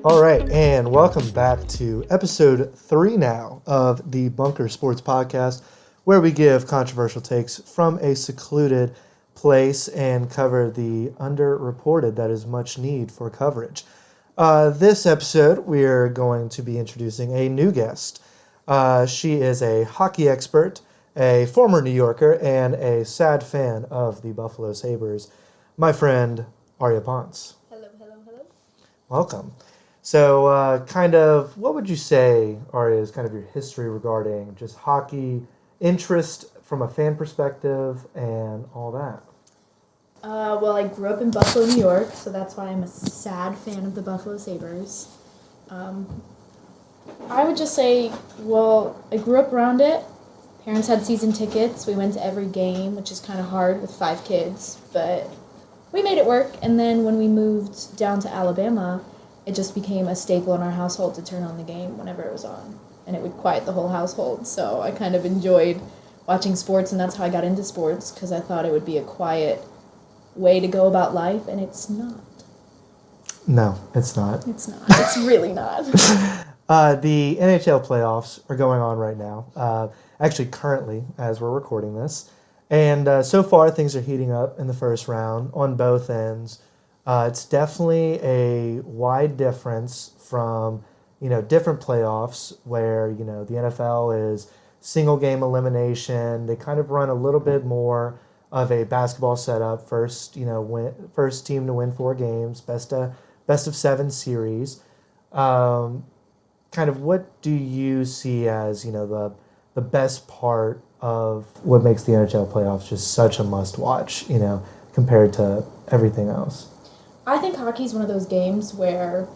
All right, and welcome back to episode 3 now of the Bunker Sports Podcast, where we give controversial takes from a secluded place and cover the underreported that is much need for coverage. This episode, we're going to be introducing a new guest. She is a hockey expert, a former New Yorker, and a sad fan of the Buffalo Sabres. My friend, Arya Ponce. Hello. Welcome. So, what would you say, Arya, is kind of your history regarding just hockey interest from a fan perspective and all that? Well, I grew up in Buffalo, New York, so that's why I'm a sad fan of the Buffalo Sabres. I would just say, I grew up around it. Parents had season tickets. We went to every game, which is kind of hard with 5 kids, but we made it work. And then when we moved down to Alabama, it just became a staple in our household to turn on the game whenever it was on. And it would quiet the whole household. So I kind of enjoyed watching sports, and that's how I got into sports, because I thought it would be a quiet way to go about life, and it's not. No, it's not. It's not. It's really not. The NHL playoffs are going on right now, actually currently as we're recording this. And so far, things are heating up in the first round on both ends. It's definitely a wide difference from, different playoffs where, the NFL is single game elimination. They kind of run a little bit more of a basketball setup. First team to win 4 games, best of 7 series. What do you see as, the best part of what makes the NHL playoffs just such a must-watch, compared to everything else? I think hockey is one of those games where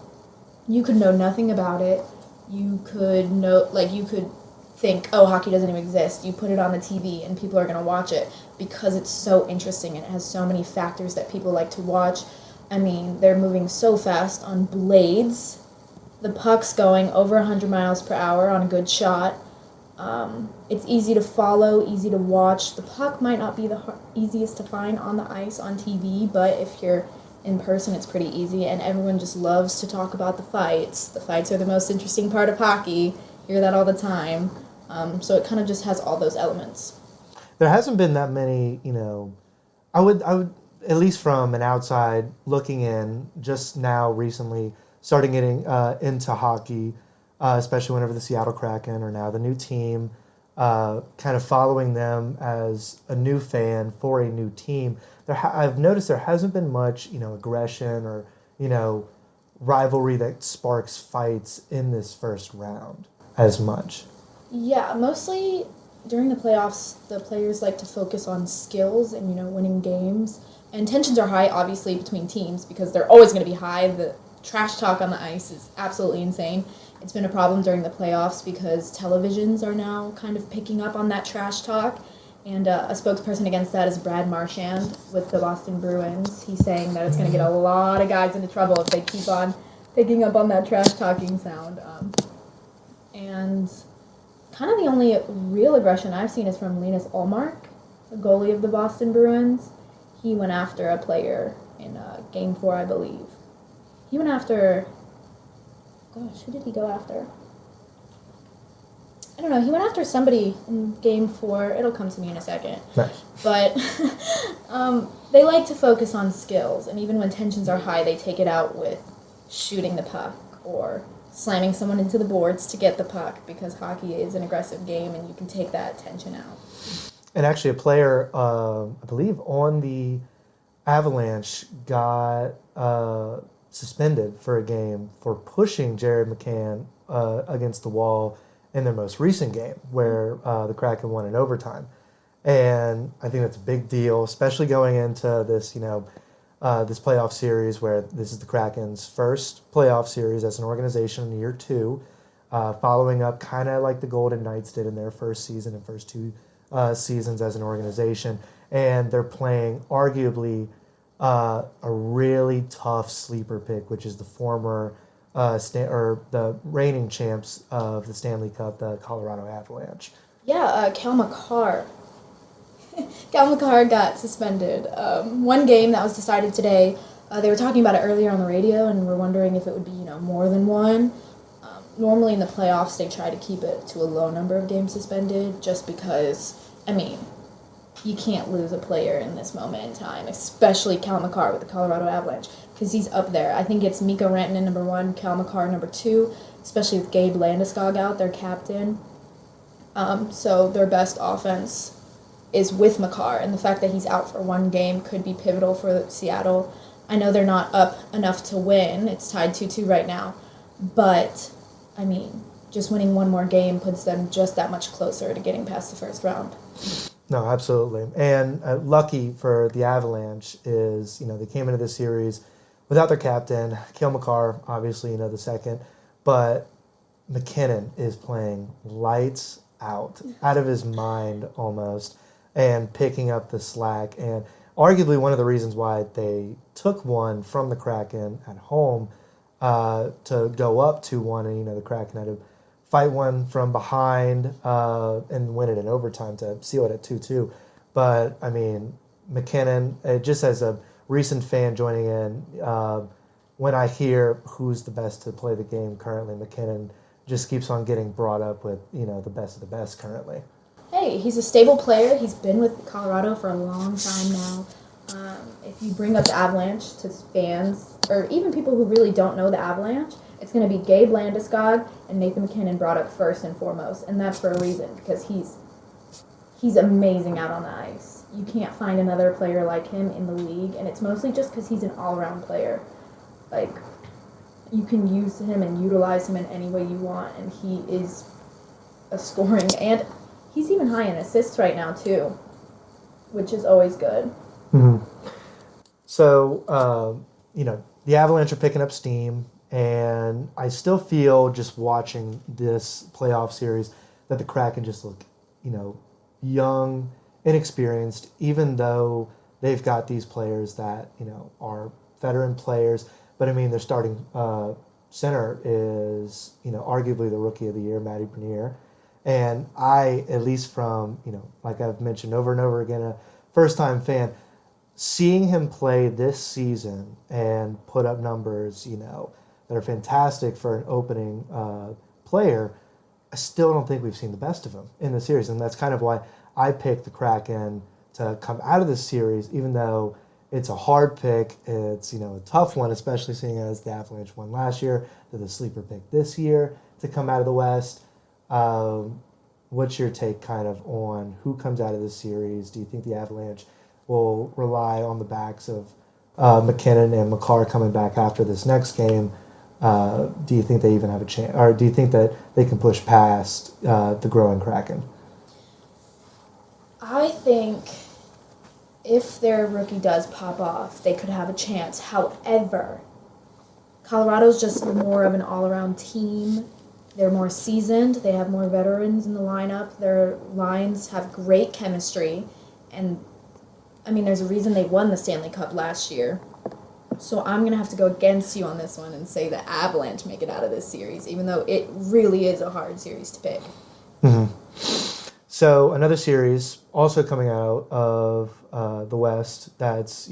you could know nothing about it. You could think, oh, hockey doesn't even exist. You put it on the TV and people are going to watch it because it's so interesting and it has so many factors that people like to watch. I mean, they're moving so fast on blades. The puck's going over 100 miles per hour on a good shot. It's easy to follow, easy to watch. The puck might not be the easiest to find on the ice on TV, but if you're in person, it's pretty easy, and everyone just loves to talk about the fights. The fights are the most interesting part of hockey. Hear that all the time. So it kind of just has all those elements. There hasn't been that many, I would, at least from an outside looking in, just now recently starting getting into hockey, especially whenever the Seattle Kraken are now the new team, kind of following them as a new fan for a new team. I've noticed there hasn't been much, aggression or, rivalry that sparks fights in this first round as much. Yeah, mostly during the playoffs, the players like to focus on skills and, winning games. And tensions are high, obviously, between teams because they're always going to be high. The trash talk on the ice is absolutely insane. It's been a problem during the playoffs because televisions are now kind of picking up on that trash talk. And a spokesperson against that is Brad Marchand with the Boston Bruins. He's saying that it's going to get a lot of guys into trouble if they keep on picking up on that trash-talking sound. And kind of the only real aggression I've seen is from Linus Ullmark, the goalie of the Boston Bruins. He went after a player in Game 4, I believe. He went after... Gosh, who did he go after? I don't know. He went after somebody in Game 4. It'll come to me in a second. Nice. But they like to focus on skills, and even when tensions are high, they take it out with shooting the puck or slamming someone into the boards to get the puck because hockey is an aggressive game, and you can take that tension out. And actually a player, I believe, on the Avalanche got suspended for a game for pushing Jared McCann against the wall in their most recent game where the Kraken won in overtime. And I think that's a big deal, especially going into this, this playoff series where this is the Kraken's first playoff series as an organization in year 2, following up kind of like the Golden Knights did in their first season and first 2 seasons as an organization. And they're playing arguably a really tough sleeper pick, which is the former the reigning champs of the Stanley Cup, the Colorado Avalanche. Yeah, Cal McCarr. Cal McCarr got suspended. One game that was decided today, They were talking about it earlier on the radio, and we're wondering if it would be, more than one. Normally in the playoffs, they try to keep it to a low number of games suspended, just because, you can't lose a player in this moment in time, especially Cal McCarr with the Colorado Avalanche, because he's up there. I think it's Mikko Rantanen number 1, Cal McCarr number 2, especially with Gabe Landeskog out, their captain. So their best offense is with McCarr, and the fact that he's out for one game could be pivotal for Seattle. I know they're not up enough to win. It's tied 2-2 right now. But, just winning one more game puts them just that much closer to getting past the first round. No, absolutely. And lucky for the Avalanche is, they came into this series without their captain, Cale Makar, obviously, the second. But McKinnon is playing lights out of his mind almost, and picking up the slack. And arguably one of the reasons why they took one from the Kraken at home to go up 2-1, and, the Kraken had to fight one from behind and win it in overtime to seal it at 2-2. But, McKinnon, just as a recent fan joining in, when I hear who's the best to play the game currently, McKinnon just keeps on getting brought up with, the best of the best currently. Hey, he's a stable player. He's been with Colorado for a long time now. If you bring up the Avalanche to fans, or even people who really don't know the Avalanche, it's going to be Gabe Landeskog and Nathan McKinnon brought up first and foremost, and that's for a reason, because he's amazing out on the ice. You can't find another player like him in the league, and it's mostly just because he's an all-around player. You can use him and utilize him in any way you want, and he is a scoring, and he's even high in assists right now too, which is always good. Mm-hmm. So, the Avalanche are picking up steam, and I still feel, just watching this playoff series, that the Kraken just look, young, inexperienced, even though they've got these players that, are veteran players. But, their starting center is, arguably the Rookie of the Year, Matty Bernier. And I, at least from, like I've mentioned over and over again, a first-time fan, seeing him play this season and put up numbers, that are fantastic for an opening player, I still don't think we've seen the best of him in the series. And that's kind of why I picked the Kraken to come out of this series, even though it's a hard pick. It's, a tough one, especially seeing as the Avalanche won last year. They're the sleeper pick this year to come out of the West. What's your take kind of on who comes out of this series? Do you think the Avalanche will rely on the backs of McKinnon and Makar coming back after this next game? Do you think they even have a chance, or do you think that they can push past the growing Kraken? I think if their rookie does pop off, they could have a chance. However, Colorado's just more of an all-around team. They're more seasoned. They have more veterans in the lineup. Their lines have great chemistry. And, there's a reason they won the Stanley Cup last year. So I'm going to have to go against you on this one and say the Avalanche make it out of this series, even though it really is a hard series to pick. Mm-hmm. So another series also coming out of the West that's,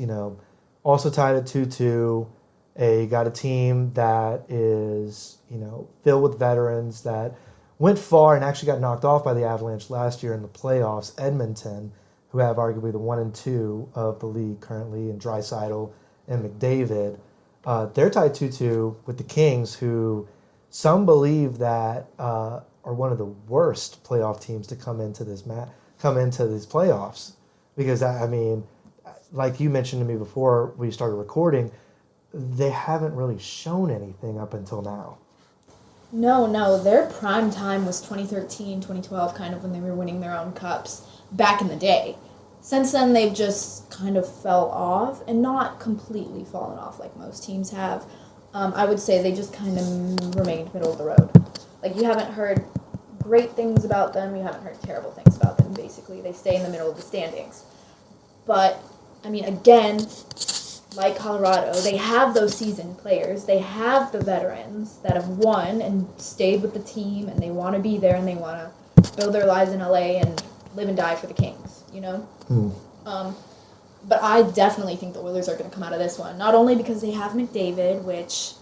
also tied at 2-2. Got a team that is, filled with veterans that went far and actually got knocked off by the Avalanche last year in the playoffs. Edmonton, who have arguably the 1 and 2 of the league currently, in Draisaitl and McDavid, they're tied 2-2 with the Kings, who some believe that are one of the worst playoff teams to come into these playoffs, because like you mentioned to me before we started recording, they haven't really shown anything up until now. No, their prime time was 2013, 2012, kind of when they were winning their own cups back in the day. Since then, they've just kind of fell off, and not completely fallen off like most teams have. I would say they just kind of remained middle of the road. You haven't heard great things about them, you haven't heard terrible things about them, basically. They stay in the middle of the standings. But, again, like Colorado, they have those seasoned players. They have the veterans that have won and stayed with the team, and they want to be there, and they want to build their lives in LA and live and die for the Kings, But I definitely think the Oilers are going to come out of this one. Not only because they have McDavid, which,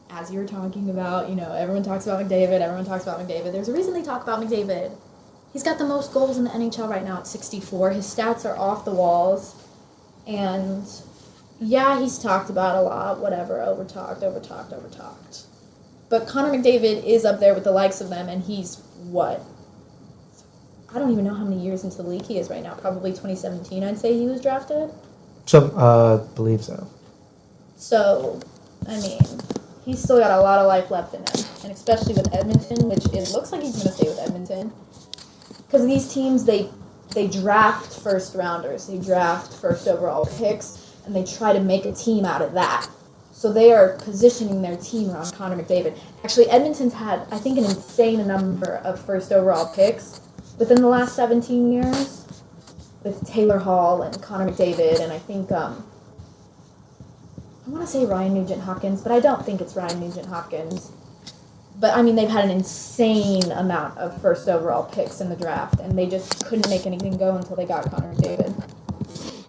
as you were talking about, everyone talks about McDavid. There's a reason they talk about McDavid. He's got the most goals in the NHL right now at 64. His stats are off the walls. And, yeah, he's talked about a lot, whatever, overtalked. But Connor McDavid is up there with the likes of them, and he's, what? I don't even know how many years into the league he is right now. Probably 2017, I'd say he was drafted. Believe so. So, I mean, he's still got a lot of life left in him. And especially with Edmonton, which it looks like he's going to stay with Edmonton. Because these teams, they draft first rounders. They draft first overall picks, and they try to make a team out of that. So they are positioning their team around Connor McDavid. Actually, Edmonton's had, I think, an insane number of first overall picks within the last 17 years with Taylor Hall and Connor McDavid, and I think, I want to say Ryan Nugent-Hopkins, but I don't think it's Ryan Nugent-Hopkins. But, I mean, they've had an insane amount of first overall picks in the draft, and they just couldn't make anything go until they got Connor McDavid.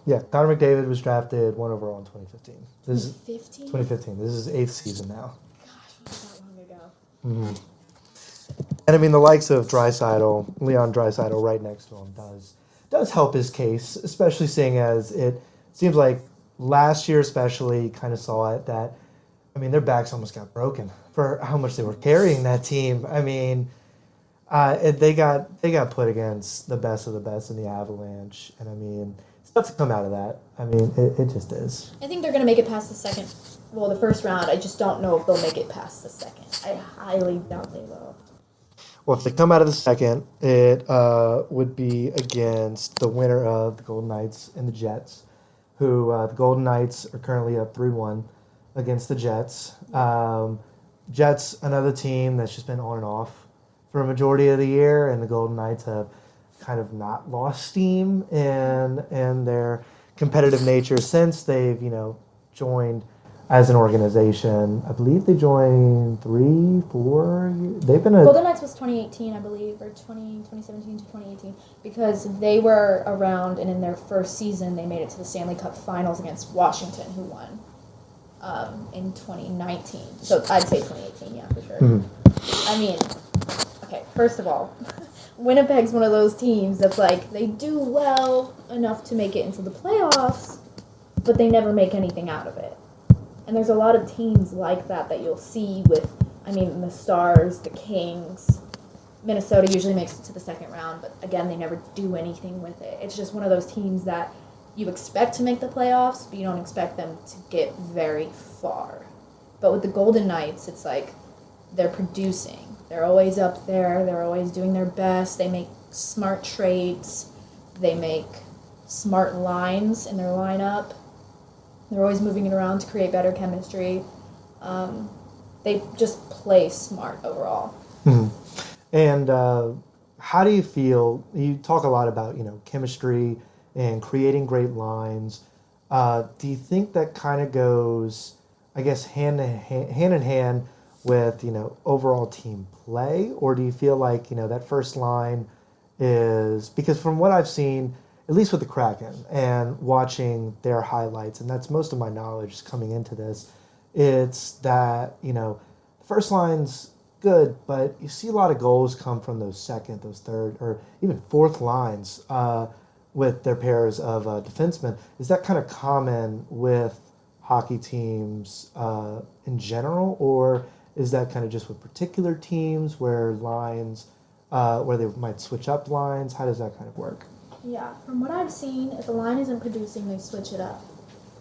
Yeah, Connor McDavid was drafted 1 overall in 2015. This is 2015? This is his 8th season now. Gosh, was that long ago? Mm-hmm. And I mean, the likes of Leon Draisaitl, right next to him does help his case, especially seeing as it seems like last year, especially, kind of saw it that, I mean, their backs almost got broken for how much they were carrying that team. I mean, they got put against the best of the best in the Avalanche, and I mean, stuff to come out of that. I mean, it just is. I think they're going to make it past the first round. I just don't know if they'll make it past the second. I highly doubt they will. Well, if they come out of the second, it would be against the winner of the Golden Knights and the Jets, who the Golden Knights are currently up 3-1 against the Jets. Jets, another team that's just been on and off for a majority of the year, and the Golden Knights have kind of not lost steam in their competitive nature since they've, joined as an organization. I believe they joined 3, 4 years. They've been Golden Knights was 2018, I believe, or 2017 to 2018, because they were around, and in their first season, they made it to the Stanley Cup Finals against Washington, who won in 2019. So I'd say 2018, yeah, for sure. Mm-hmm. I mean, okay, first of all, Winnipeg's one of those teams that's like, they do well enough to make it into the playoffs, but they never make anything out of it. And there's a lot of teams like that you'll see with, the Stars, the Kings. Minnesota usually makes it to the second round, but again, they never do anything with it. It's just one of those teams that you expect to make the playoffs, but you don't expect them to get very far. But with the Golden Knights, it's like they're producing. They're always up there. They're always doing their best. They make smart trades. They make smart lines in their lineup. They're always moving it around to create better chemistry. They just play smart overall. Mm-hmm. And how do you feel? You talk a lot about chemistry and creating great lines. Do you think that kind of goes, I guess, hand in hand with overall team play, or do you feel like that first line is, because from what I've seen, at least with the Kraken and watching their highlights, and that's most of my knowledge coming into this, it's that the first line's good, but you see a lot of goals come from those second, those third, or even fourth lines with their pairs of defensemen. Is that kind of common with hockey teams in general, or is that kind of just with particular teams where lines, where they might switch up lines? How does that kind of work? Yeah, from what I've seen, if a line isn't producing, they switch it up.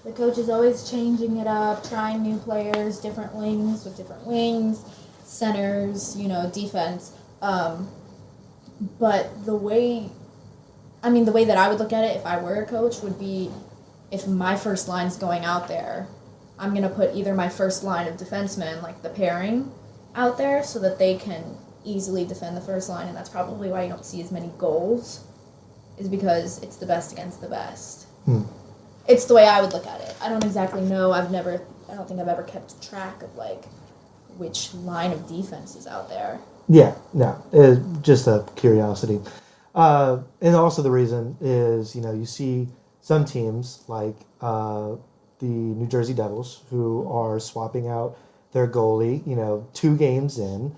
The coach is always changing it up, trying new players, different wings with different wings, centers, defense. But the way that I would look at it if I were a coach would be, if my first line's going out there, I'm going to put either my first line of defensemen, like the pairing, out there so that they can easily defend the first line, and that's probably why you don't see as many goals, is because it's the best against the best. It's the way I would look at it. I don't exactly know. I don't think I've ever kept track of, which line of defense is out there. Yeah, no, it's just a curiosity. And also the reason is, you see some teams like the New Jersey Devils, who are swapping out their goalie, 2 games in,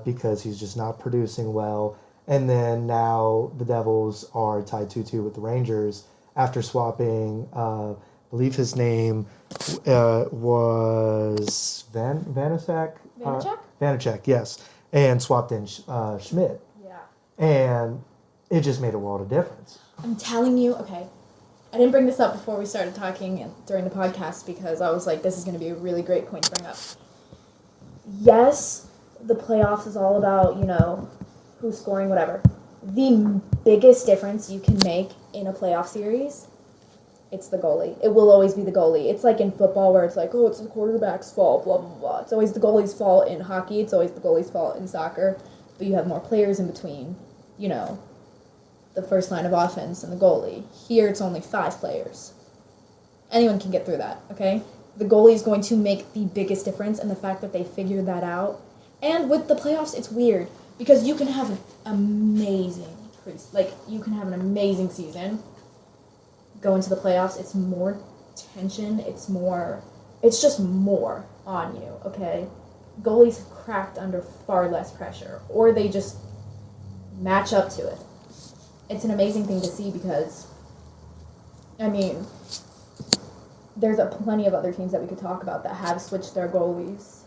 because he's just not producing well. And then now the Devils are tied 2-2 with the Rangers after swapping, I believe his name was Vanacek? Vanacek? Vanacek, yes. And swapped in Schmidt. Yeah. And it just made a world of difference. I'm telling you, okay. I didn't bring this up before we started talking during the podcast because I was like, this is going to be a really great point to bring up. Yes, the playoffs is all about, who's scoring, whatever. The biggest difference you can make in a playoff series, it's the goalie. It will always be the goalie. It's like in football where it's like, oh, it's the quarterback's fault, blah, blah, blah. It's always the goalie's fault in hockey. It's always the goalie's fault in soccer. But you have more players in between, the first line of offense and the goalie. Here, it's only 5 players. Anyone can get through that, okay? The goalie is going to make the biggest difference, and the fact that they figured that out. And with the playoffs, it's weird because you can have an amazing season. Go into the playoffs, it's more tension. It's just more on you, okay? Goalies have cracked under far less pressure, or they just match up to it. It's an amazing thing to see because, there's plenty of other teams that we could talk about that have switched their goalies.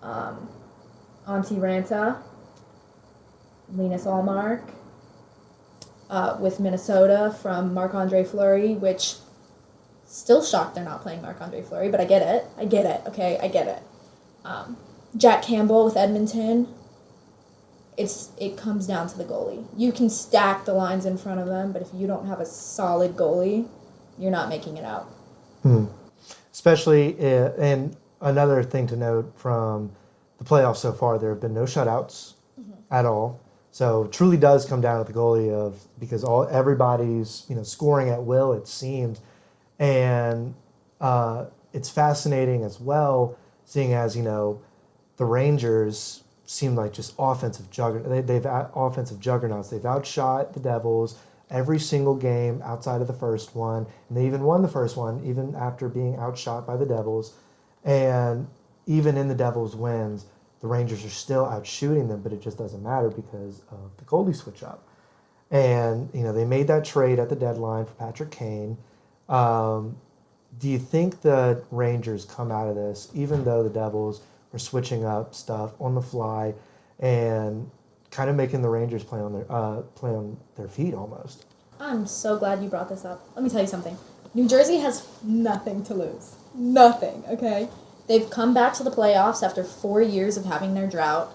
Antti Ranta, Linus Ullmark, with Minnesota from Marc-Andre Fleury, which still shocked they're not playing Marc-Andre Fleury, but I get it, okay, I get it. Jack Campbell with Edmonton. It comes down to the goalie. You can stack the lines in front of them, but if you don't have a solid goalie, you're not making it out. Especially, and another thing to note from the playoffs so far, there have been no shutouts at all. So it truly does come down to the goalie because everybody's scoring at will, it seems, and it's fascinating as well, seeing as the Rangers seem like just offensive juggernauts. They've offensive juggernauts. They've outshot the Devils every single game outside of the first one, and they even won the first one even after being outshot by the Devils. And even in the Devils' wins, the Rangers are still outshooting them, but it just doesn't matter because of the goalie switch up. And they made that trade at the deadline for Patrick Kane. Do you think the Rangers come out of this, even though the Devils are switching up stuff on the fly and kind of making the Rangers play on their feet almost? I'm so glad you brought this up. Let me tell you something. New Jersey has nothing to lose. Nothing, okay? They've come back to the playoffs after 4 years of having their drought,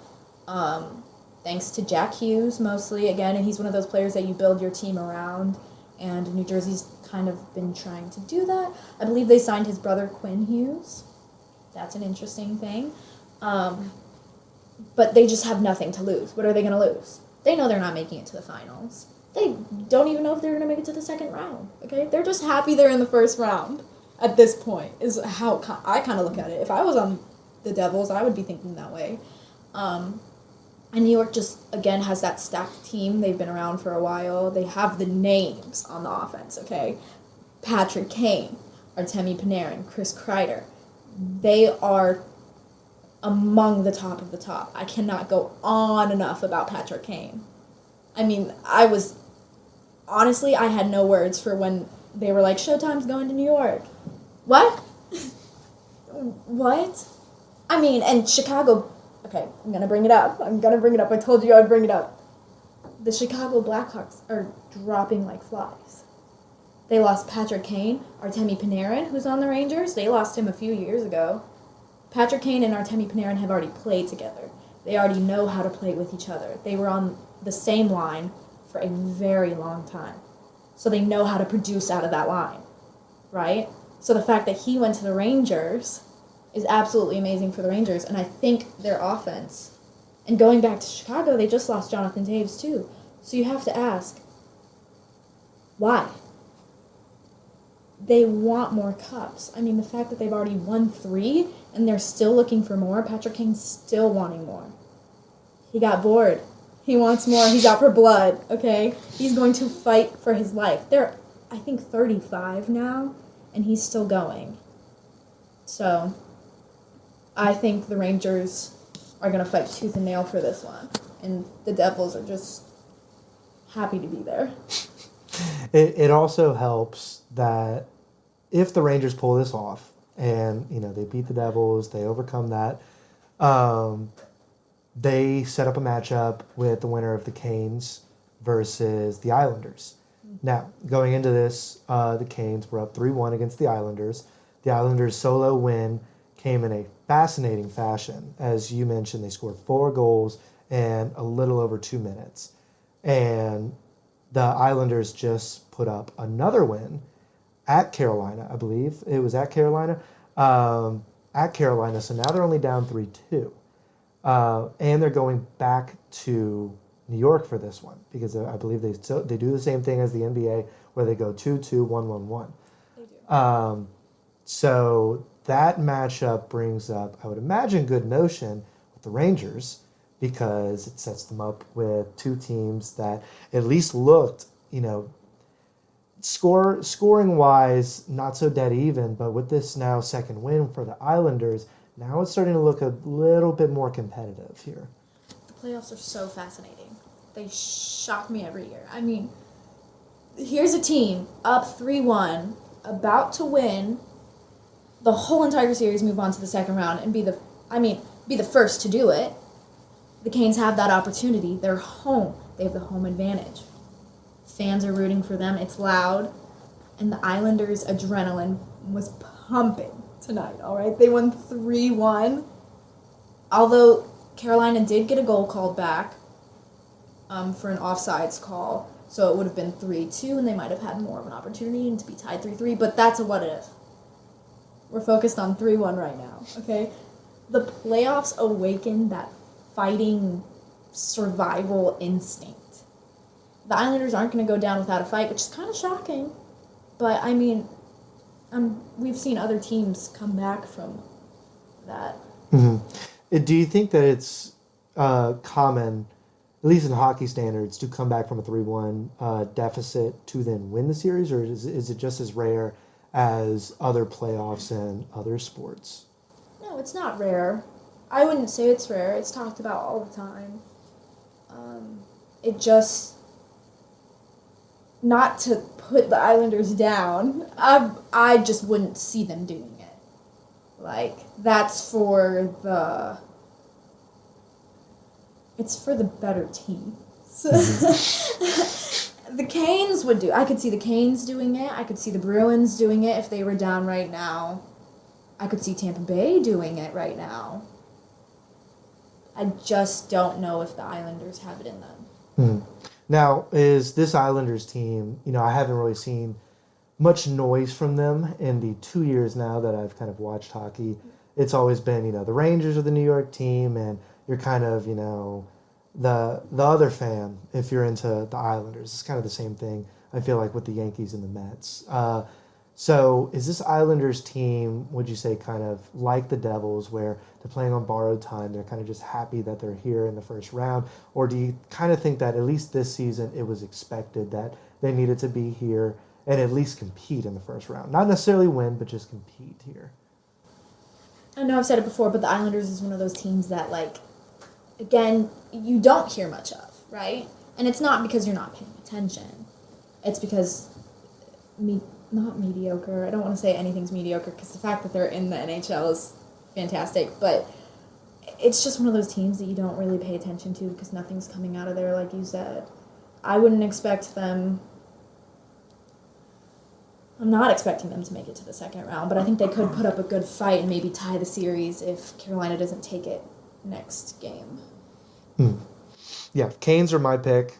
thanks to Jack Hughes mostly, again, and he's one of those players that you build your team around, and New Jersey's kind of been trying to do that. I believe they signed his brother Quinn Hughes. That's an interesting thing. But they just have nothing to lose. What are they going to lose? They know they're not making it to the finals. They don't even know if they're going to make it to the second round, okay? They're just happy they're in the first round at this point, is how I kind of look at it. If I was on the Devils, I would be thinking that way. And New York just, again, has that stacked team. They've been around for a while. They have the names on the offense, okay? Patrick Kane, Artemi Panarin, Chris Kreider. They are among the top of the top. I cannot go on enough about Patrick Kane. I had no words for when they were like, Showtime's going to New York. What? What? And Chicago, okay, I'm going to bring it up. I told you I'd bring it up. The Chicago Blackhawks are dropping like flies. They lost Patrick Kane, Artemi Panarin, who's on the Rangers. They lost him a few years ago. Patrick Kane and Artemi Panarin have already played together. They already know how to play with each other. They were on the same line for a very long time. So they know how to produce out of that line, right? So the fact that he went to the Rangers is absolutely amazing for the Rangers. And I think their offense, and going back to Chicago, they just lost Jonathan Toews too. So you have to ask, why? They want more cups. The fact that they've already won 3 and they're still looking for more, Patrick Kane's still wanting more. He got bored. He wants more. He's out for blood, okay? He's going to fight for his life. I think, 35 now, and he's still going. So I think the Rangers are going to fight tooth and nail for this one, and the Devils are just happy to be there. It also helps that if the Rangers pull this off and they beat the Devils, they overcome that, um, they set up a matchup with the winner of the Canes versus the Islanders. Now, going into this, the Canes were up 3-1 against the Islanders. The Islanders' solo win came in a fascinating fashion. As you mentioned, they scored 4 goals in a little over 2 minutes. And the Islanders just put up another win at Carolina, I believe. It was at Carolina. At Carolina, so now they're only down 3-2. And they're going back to New York for this one because I believe they do the same thing as the NBA where they go 2-2, 1-1-1. They do. So that matchup brings up, I would imagine, good notion with the Rangers because it sets them up with two teams that at least looked, scoring wise, not so dead even, but with this now second win for the Islanders, now it's starting to look a little bit more competitive here. The playoffs are so fascinating. They shock me every year. I mean, here's a team up 3-1, about to win the whole entire series, move on to the second round, and be the first to do it. The Canes have that opportunity. They're home. They have the home advantage. Fans are rooting for them. It's loud. And the Islanders' adrenaline was pumping tonight, all right? They won 3-1. Although Carolina did get a goal called back for an offsides call, so it would have been 3-2, and they might have had more of an opportunity and to be tied 3-3, but that's a what if. We're focused on 3-1 right now, okay? The playoffs awaken that fighting survival instinct. The Islanders aren't going to go down without a fight, which is kind of shocking. But, I mean, we've seen other teams come back from that. Mm-hmm. Do you think that it's common, at least in hockey standards, to come back from a 3-1 deficit to then win the series? Or is it just as rare as other playoffs and other sports? No, it's not rare. I wouldn't say it's rare. It's talked about all the time. It just... Not to put the Islanders down, I just wouldn't see them doing it. Like, that's for the... It's for the better team. So the Canes would do... I could see the Canes doing it. I could see the Bruins doing it if they were down right now. I could see Tampa Bay doing it right now. I just don't know if the Islanders have it in them. Now, is this Islanders team, I haven't really seen much noise from them in the 2 years now that I've kind of watched hockey. It's always been, the Rangers are the New York team, and you're kind of, the other fan if you're into the Islanders. It's kind of the same thing, I feel like, with the Yankees and the Mets. So is this Islanders team, would you say, kind of like the Devils, where they're playing on borrowed time, they're kind of just happy that they're here in the first round? Or do you kind of think that at least this season it was expected that they needed to be here and at least compete in the first round? Not necessarily win, but just compete here. I know I've said it before, but the Islanders is one of those teams that, again, you don't hear much of, right? And it's not because you're not paying attention. It's because... not mediocre. I don't want to say anything's mediocre because the fact that they're in the NHL is fantastic, but it's just one of those teams that you don't really pay attention to because nothing's coming out of there, like you said. I wouldn't expect them... I'm not expecting them to make it to the second round, but I think they could put up a good fight and maybe tie the series if Carolina doesn't take it next game. Yeah, Canes are my pick.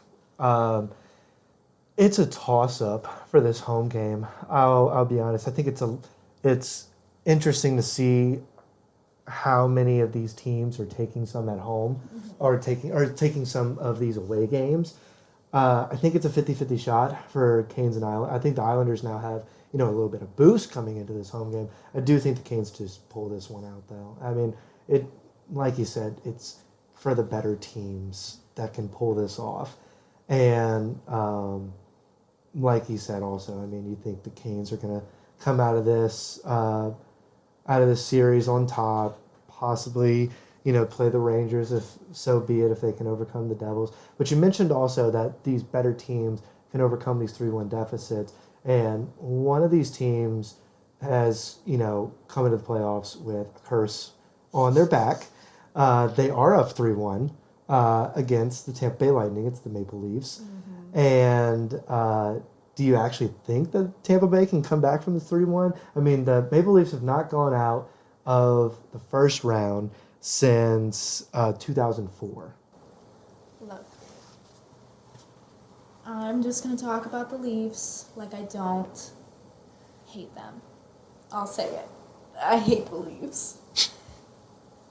It's a toss-up for this home game. I'll be honest. I think it's interesting to see how many of these teams are taking some at home or taking some of these away games. I think it's a 50-50 shot for Canes and Islanders. I think the Islanders now have a little bit of boost coming into this home game. I do think the Canes just pull this one out, though. I mean, it, like you said, it's for the better teams that can pull this off. And like he said also, I mean, you think the Canes are going to come out of this series on top, possibly, play the Rangers if so be it, if they can overcome the Devils. But you mentioned also that these better teams can overcome these 3-1 deficits. And one of these teams has, come into the playoffs with a curse on their back. They are up 3-1 against the Tampa Bay Lightning. It's the Maple Leafs. Mm-hmm. And do you actually think that Tampa Bay can come back from the 3-1? I mean, the Maple Leafs have not gone out of the first round since 2004. Look, I'm just going to talk about the Leafs like I don't hate them. I'll say it. I hate the Leafs.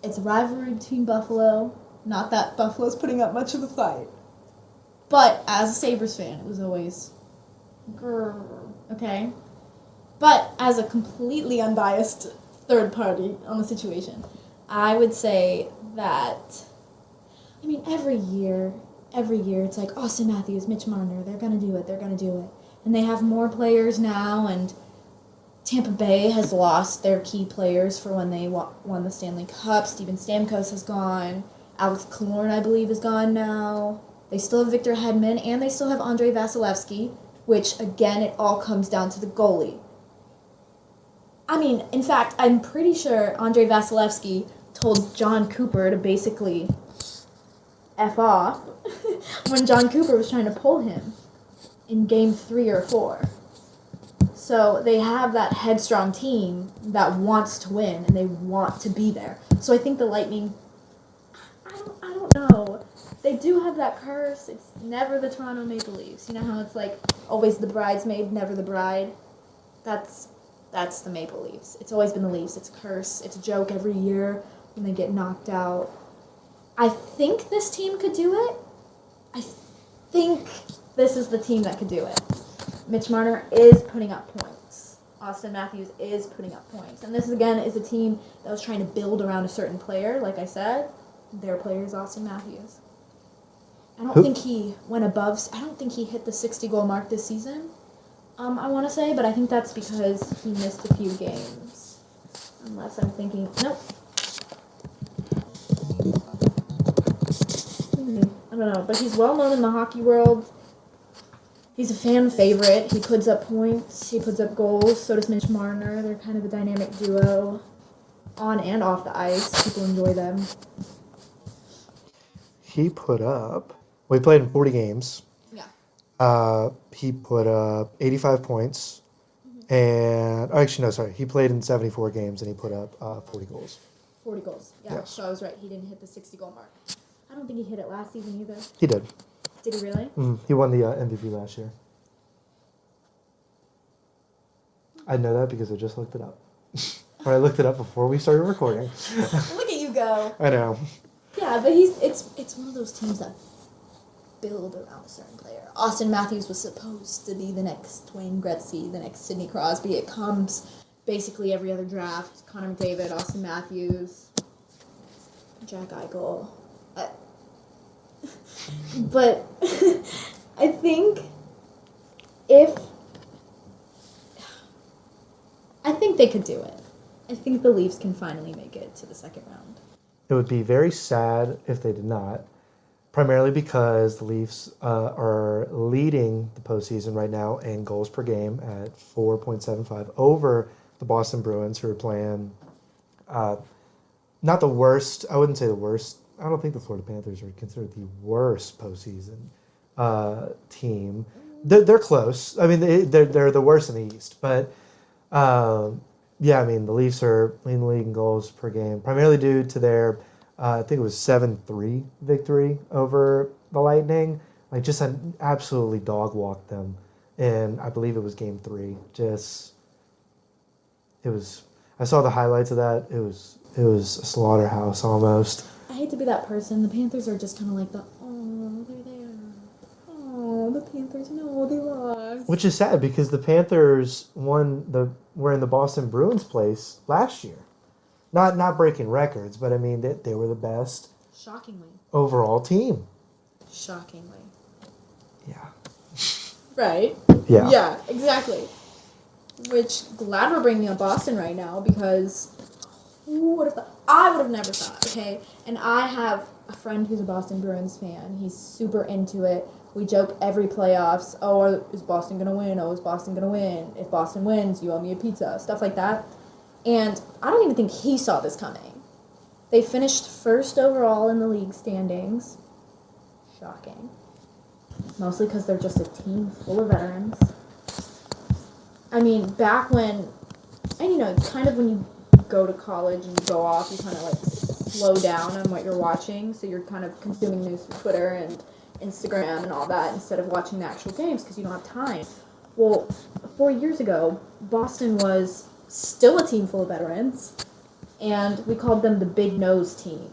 It's a rivalry between Buffalo. Not that Buffalo's putting up much of a fight. But as a Sabres fan, it was always... grrr, okay? But as a completely unbiased third party on the situation, I would say that... I mean, every year, it's like Austin Matthews, Mitch Marner, they're going to do it. And they have more players now, and Tampa Bay has lost their key players for when they won the Stanley Cup. Steven Stamkos has gone. Alex Killorn, I believe, is gone now. They still have Victor Hedman, and they still have Andrei Vasilevsky, which, again, it all comes down to the goalie. I mean, in fact, I'm pretty sure Andrei Vasilevsky told John Cooper to basically F off when John Cooper was trying to pull him in Game 3 or 4. So they have that headstrong team that wants to win, and they want to be there. So I think the Lightning, I don't know. They do have that curse. It's never the Toronto Maple Leafs. You know how it's like always the bridesmaid, never the bride? That's the Maple Leafs. It's always been the Leafs. It's a curse. It's a joke every year when they get knocked out. I think this team could do it. I think this is the team that could do it. Mitch Marner is putting up points. Austin Matthews is putting up points. And this, again, is a team that was trying to build around a certain player. Like I said, their player is Austin Matthews. I don't think he hit the 60-goal mark this season, I want to say, but I think that's because he missed a few games. Unless I'm thinking, nope. I don't know, but he's well known in the hockey world. He's a fan favorite. He puts up points. He puts up goals. So does Mitch Marner. They're kind of a dynamic duo on and off the ice. People enjoy them. He put up... We played in 40 games. Yeah. He put up 85 points. Mm-hmm. And... Oh, actually, no, sorry. He played in 74 games, and he put up 40 goals. 40 goals. Yeah, yes. So I was right. He didn't hit the 60-goal mark. I don't think he hit it last season either. He did. Did he really? He won the MVP last year. I know that because I just looked it up. Or I looked it up before we started recording. Look at you go. I know. Yeah, but it's one of those teams that build around a certain player. Austin Matthews was supposed to be the next Dwayne Gretzky, the next Sidney Crosby. It comes basically every other draft. Connor McDavid, Austin Matthews, Jack Eichel. But I think they could do it. I think the Leafs can finally make it to the second round. It would be very sad if they did not, primarily because the Leafs are leading the postseason right now in goals per game at 4.75 over the Boston Bruins, who are playing not the worst. I wouldn't say the worst. I don't think the Florida Panthers are considered the worst postseason team. They're close. I mean, they're the worst in the East. But, yeah, I mean, the Leafs are leading the league in goals per game, primarily due to their, I think it was 7-3 victory over the Lightning. Like, just absolutely dog-walked them. And I believe it was Game 3. I saw the highlights of that. It was a slaughterhouse almost. I hate to be that person. The Panthers are just kind of like they're there. Oh, the Panthers, no, they lost. Which is sad because the Panthers were in the Boston Bruins place last year. Not breaking records, but I mean, they were the best. Shockingly. Overall team. Shockingly. Yeah. Right. Yeah. Yeah, exactly. Which, glad we're bringing up Boston right now because who would have thought? I would have never thought, okay? And I have a friend who's a Boston Bruins fan. He's super into it. We joke every playoffs, oh, is Boston going to win? Oh, is Boston going to win? If Boston wins, you owe me a pizza. Stuff like that. And I don't even think he saw this coming. They finished first overall in the league standings. Shocking. Mostly because they're just a team full of veterans. I mean, back when, and you know, kind of when you go to college and you go off, you kind of like slow down on what you're watching. So you're kind of consuming news through Twitter and Instagram and all that instead of watching the actual games because you don't have time. Well, 4 years ago, Boston was still a team full of veterans, and we called them the Big Nose team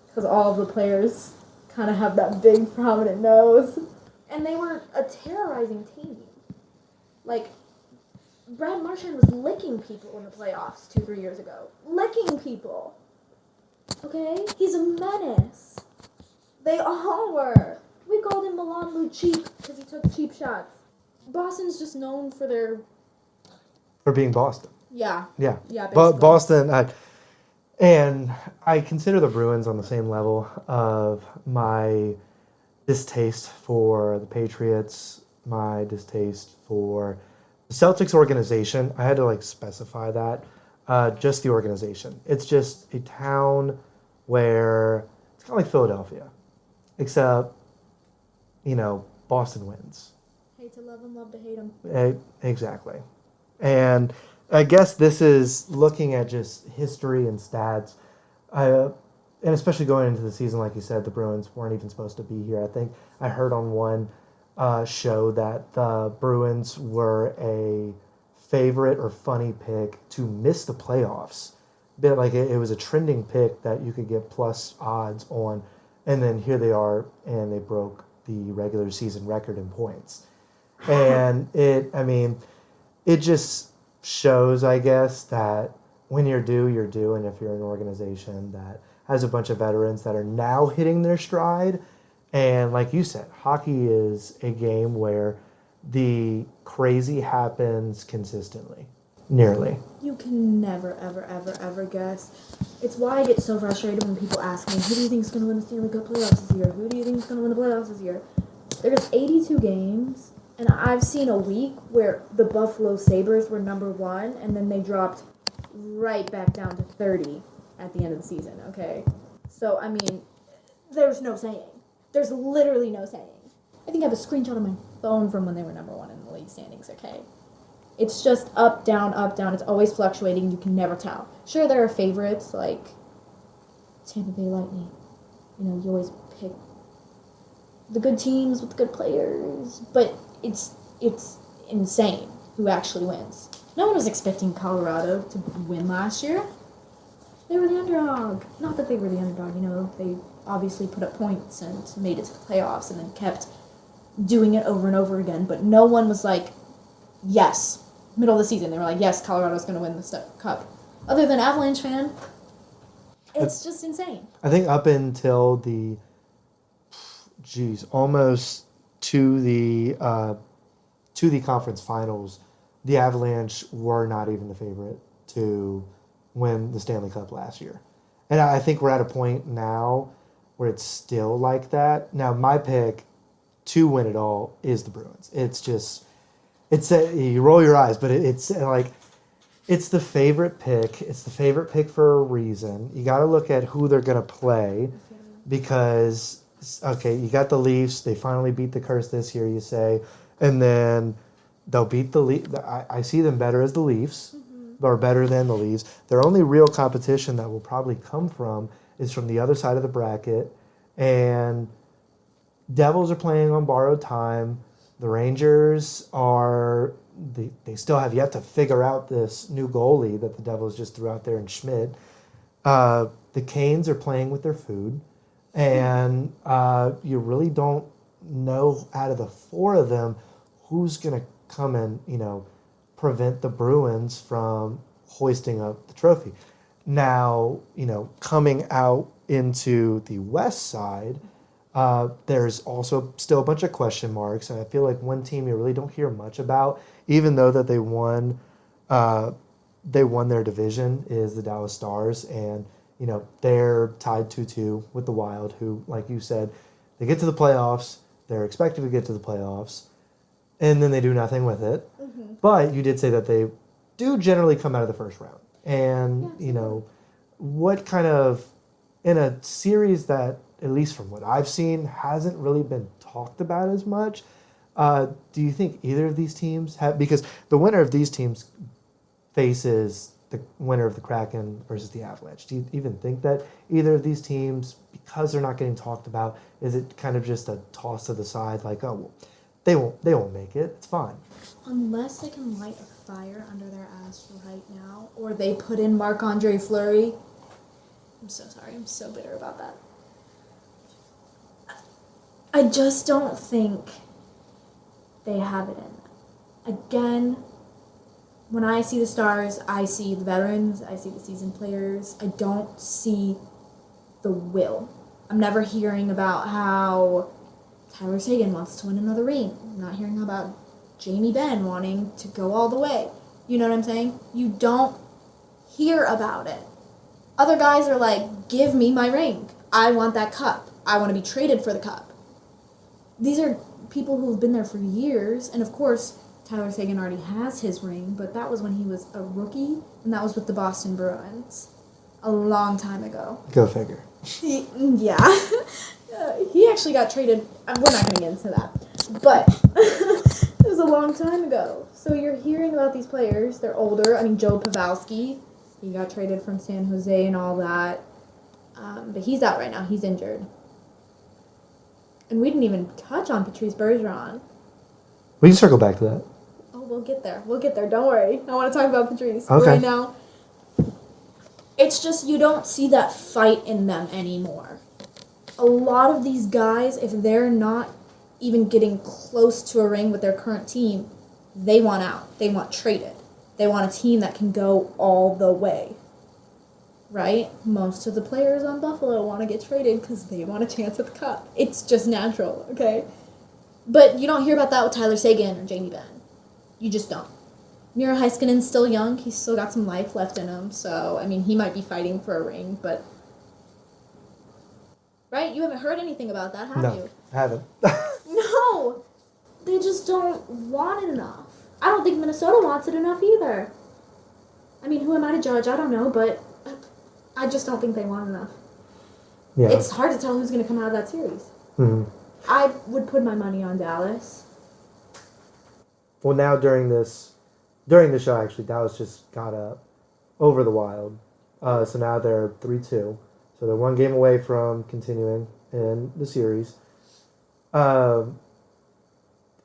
because all of the players kind of have that big prominent nose. And they were a terrorizing team. Like, Brad Marchand was licking people in the playoffs 2-3 years ago. Licking people. Okay? He's a menace. They all were. We called him Milan Lucic because he took cheap shots. Boston's just known for their... For being Boston. Yeah. Yeah. Yeah, basically. Boston, and I consider the Bruins on the same level of my distaste for the Patriots, my distaste for the Celtics organization. I had to specify that. Just the organization. It's just a town where it's kind of like Philadelphia, except, Boston wins. Hate to love him, love to hate him. Exactly. And I guess this is looking at just history and stats. And especially going into the season, like you said, the Bruins weren't even supposed to be here. I think I heard on one show that the Bruins were a favorite or funny pick to miss the playoffs. But it was a trending pick that you could get plus odds on. And then here they are, and they broke the regular season record in points. And it just shows, I guess, that when you're due, you're due. And if you're an organization that has a bunch of veterans that are now hitting their stride, and like you said, hockey is a game where the crazy happens consistently, nearly. You can never, ever, ever, ever guess. It's why I get so frustrated when people ask me, who do you think is going to win the Stanley Cup Playoffs this year? Who do you think is going to win the playoffs this year? There's 82 games, and I've seen a week where the Buffalo Sabres were number one, and then they dropped right back down to 30 at the end of the season, okay? So, there's no saying. There's literally no saying. I think I have a screenshot on my phone from when they were number one in the league standings, okay? It's just up, down, up, down. It's always fluctuating. You can never tell. Sure, there are favorites like Tampa Bay Lightning. You always pick the good teams with the good players. But it's insane who actually wins. No one was expecting Colorado to win last year. They were the underdog. Not that they were the underdog, they obviously put up points and made it to the playoffs and then kept doing it over and over again. But no one was like, yes. Middle of the season, they were like, yes, Colorado's going to win the cup. Other than Avalanche fan, it's just insane. I think up until almost to the conference finals, the Avalanche were not even the favorite to win the Stanley Cup last year. And I think we're at a point now where it's still like that. Now, my pick to win it all is the Bruins. It's just, you roll your eyes, but it's the favorite pick. It's the favorite pick for a reason. You got to look at who they're going to play because, okay, you got the Leafs. They finally beat the curse this year, you say. And then they'll beat the Leafs. I see them better as the Leafs, or better than the Leafs. Their only real competition that will probably come from is from the other side of the bracket. And Devils are playing on borrowed time. The Rangers they still have yet to figure out this new goalie that the Devils just threw out there in Schmidt. The Canes are playing with their food. And you really don't know out of the four of them who's going to come and, prevent the Bruins from hoisting up the trophy. Now, coming out into the west side, There's also still a bunch of question marks, and I feel like one team you really don't hear much about, even though that uh, they won their division, is the Dallas Stars, and they're tied 2-2 with the Wild, who, like you said, they get to the playoffs. They're expected to get to the playoffs, and then they do nothing with it. Mm-hmm. But you did say that they do generally come out of the first round, and Yeah, what kind of in a series that, at least from what I've seen, hasn't really been talked about as much. Do you think either of these teams have? Because the winner of these teams faces the winner of the Kraken versus the Avalanche. Do you even think that either of these teams, because they're not getting talked about, is it kind of just a toss to the side, like, oh, well, they won't make it. It's fine. unless they can light a fire under their ass right now, or they put in Marc-Andre Fleury. I'm so sorry. I'm so bitter about that. I just don't think they have it in them. Again, when I see the Stars, I see the veterans, I see the seasoned players. I don't see the will. I'm never hearing about how Tyler Seguin wants to win another ring. I'm not hearing about Jamie Benn wanting to go all the way. You know what I'm saying? You don't hear about it. Other guys are like, give me my ring. I want that cup. I want to be traded for the cup. These are people who have been there for years, and of course, Tyler Seguin already has his ring, but that was when he was a rookie, and that was with the Boston Bruins a long time ago. Go figure. Yeah. He actually got traded. We're not going to get into that. But it was a long time ago. So you're hearing about these players. They're older. I mean, Joe Pavelski, he got traded from San Jose and all that. But he's out right now. He's injured. And we didn't even touch on Patrice Bergeron. We can circle back to that. Oh, we'll get there. We'll get there. Don't worry. I want to talk about Patrice Okay. right now. It's just you don't see that fight in them anymore. A lot of these guys, if they're not even getting close to a ring with their current team, they want out. They want traded. They want a team that can go all the way. Right? Most of the players on Buffalo want to get traded because they want a chance at the cup. It's just natural, okay? But you don't hear about that with Tyler Seguin or Jamie Benn. You just don't. Miro Heiskanen's still young. He's still got some life left in him. So, I mean, he might be fighting for a ring, but... Right? You haven't heard anything about that, have you? I haven't. No! They just don't want it enough. I don't think Minnesota wants it enough either. I mean, who am I to judge? I don't know, but I just don't think they want it enough. Yeah. It's hard to tell who's going to come out of that series. Mm-hmm. I would put my money on Dallas. Well, now during the show, actually, Dallas just got up over the Wild. So now they're 3-2. So they're one game away from continuing in the series.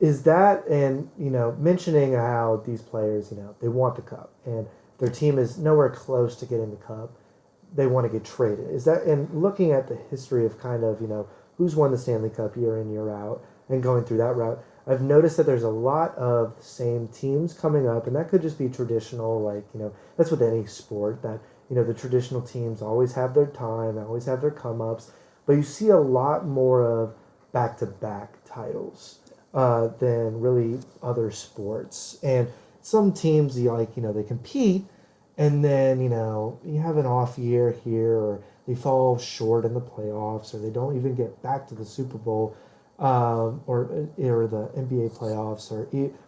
Is that, and, mentioning how these players, they want the cup, and their team is nowhere close to getting the cup, they want to get traded. Is that, and looking at the history of kind of, who's won the Stanley Cup year in, year out, and going through that route, I've noticed that there's a lot of the same teams coming up, and that could just be traditional, like, that's with any sport, that, the traditional teams always have their time, always have their come-ups, but you see a lot more of back-to-back titles than really other sports. And some teams, they compete, and then, you have an off year here, or they fall short in the playoffs, or they don't even get back to the Super Bowl, or the NBA playoffs,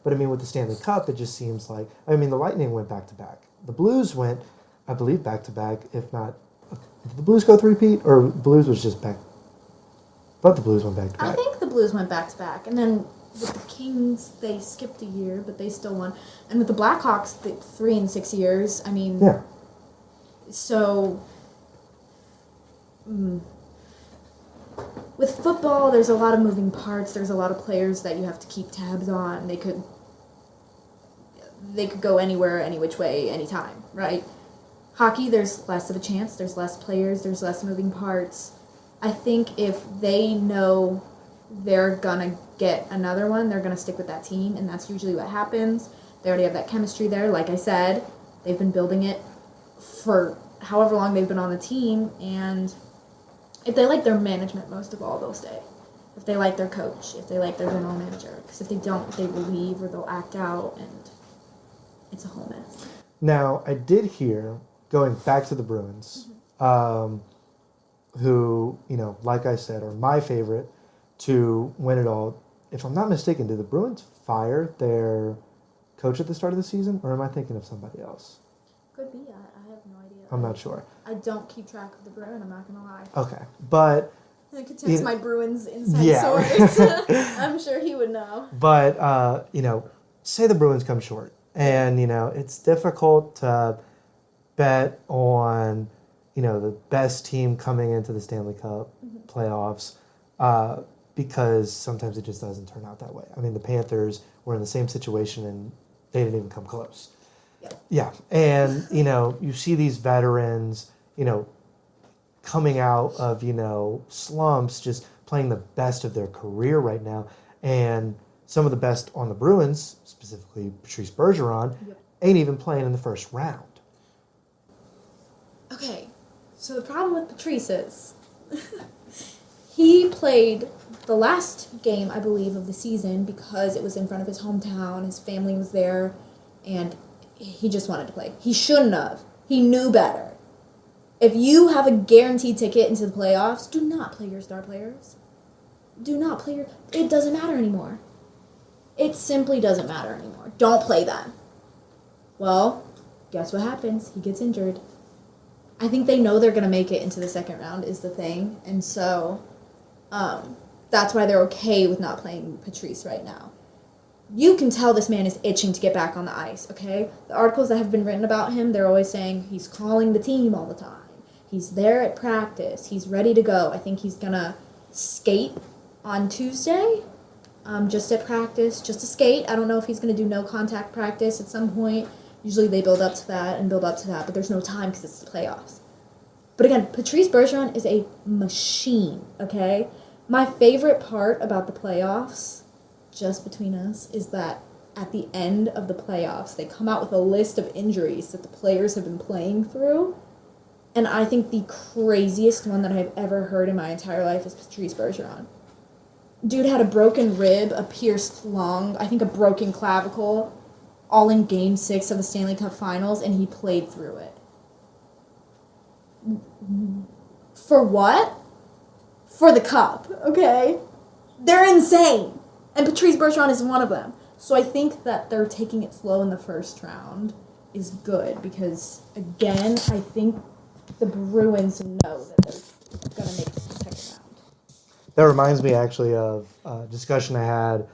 but I mean, with the Stanley Cup, it just seems like, the Lightning went back to back. The Blues went, I believe, back to back. If not, did the Blues go three-peat, or Blues was just back? I thought the Blues went back to back. I think the Blues went back to back, and then with the Kings, they skipped a year, but they still won. And with the Blackhawks, 3 and 6 years. I mean, yeah. So. With football, there's a lot of moving parts. There's a lot of players that you have to keep tabs on. They could go anywhere, any which way, anytime, right? Hockey, there's less of a chance. There's less players. There's less moving parts. I think if they know they're going to get another one, they're going to stick with that team, and that's usually what happens. They already have that chemistry there. Like I said, they've been building it for however long they've been on the team, and If they like their management most of all, they'll stay. If they like their coach, if they like their general manager. Because if they don't, they will leave or they'll act out, and it's a whole mess. Now, I did hear, going back to the Bruins, who, like I said, are my favorite to win it all. If I'm not mistaken, did the Bruins fire their coach at the start of the season, or am I thinking of somebody else? Could be. I have no idea. I'm not sure. I don't keep track of the Bruins, I'm not going to lie. Okay, but... I could text my Bruins inside yeah. source. I'm sure he would know. But, say the Bruins come short. And, it's difficult to bet on, the best team coming into the Stanley Cup playoffs because sometimes it just doesn't turn out that way. I mean, the Panthers were in the same situation and they didn't even come close. Yep. Yeah. And, you see these veterans, coming out of, slumps, just playing the best of their career right now. And some of the best on the Bruins, specifically Patrice Bergeron, ain't even playing in the first round. Okay, so the problem with Patrice is he played the last game, I believe, of the season because it was in front of his hometown, his family was there, and he just wanted to play. He shouldn't have. He knew better. If you have a guaranteed ticket into the playoffs, do not play your star players. Do not play your... It doesn't matter anymore. It simply doesn't matter anymore. Don't play them. Well, guess what happens? He gets injured. I think they know they're going to make it into the second round is the thing. And so that's why they're okay with not playing Patrice right now. You can tell this man is itching to get back on the ice, okay? The articles that have been written about him, they're always saying he's calling the team all the time. He's there at practice. He's ready to go. I think he's going to skate on Tuesday. Just at practice, just to skate. I don't know if he's going to do no contact practice at some point. Usually they build up to that, but there's no time because it's the playoffs. But again, Patrice Bergeron is a machine, okay? My favorite part about the playoffs, just between us, is that at the end of the playoffs, they come out with a list of injuries that the players have been playing through. And I think the craziest one that I've ever heard in my entire life is Patrice Bergeron. Dude had a broken rib, a pierced lung, I think a broken clavicle, all in Game 6 of the Stanley Cup Finals, and he played through it. For what? For the cup, okay? They're insane. And Patrice Bergeron is one of them. So I think that they're taking it slow in the first round is good because, again, I think the Bruins know that they're going to make it to the second round. That reminds me actually of a discussion I had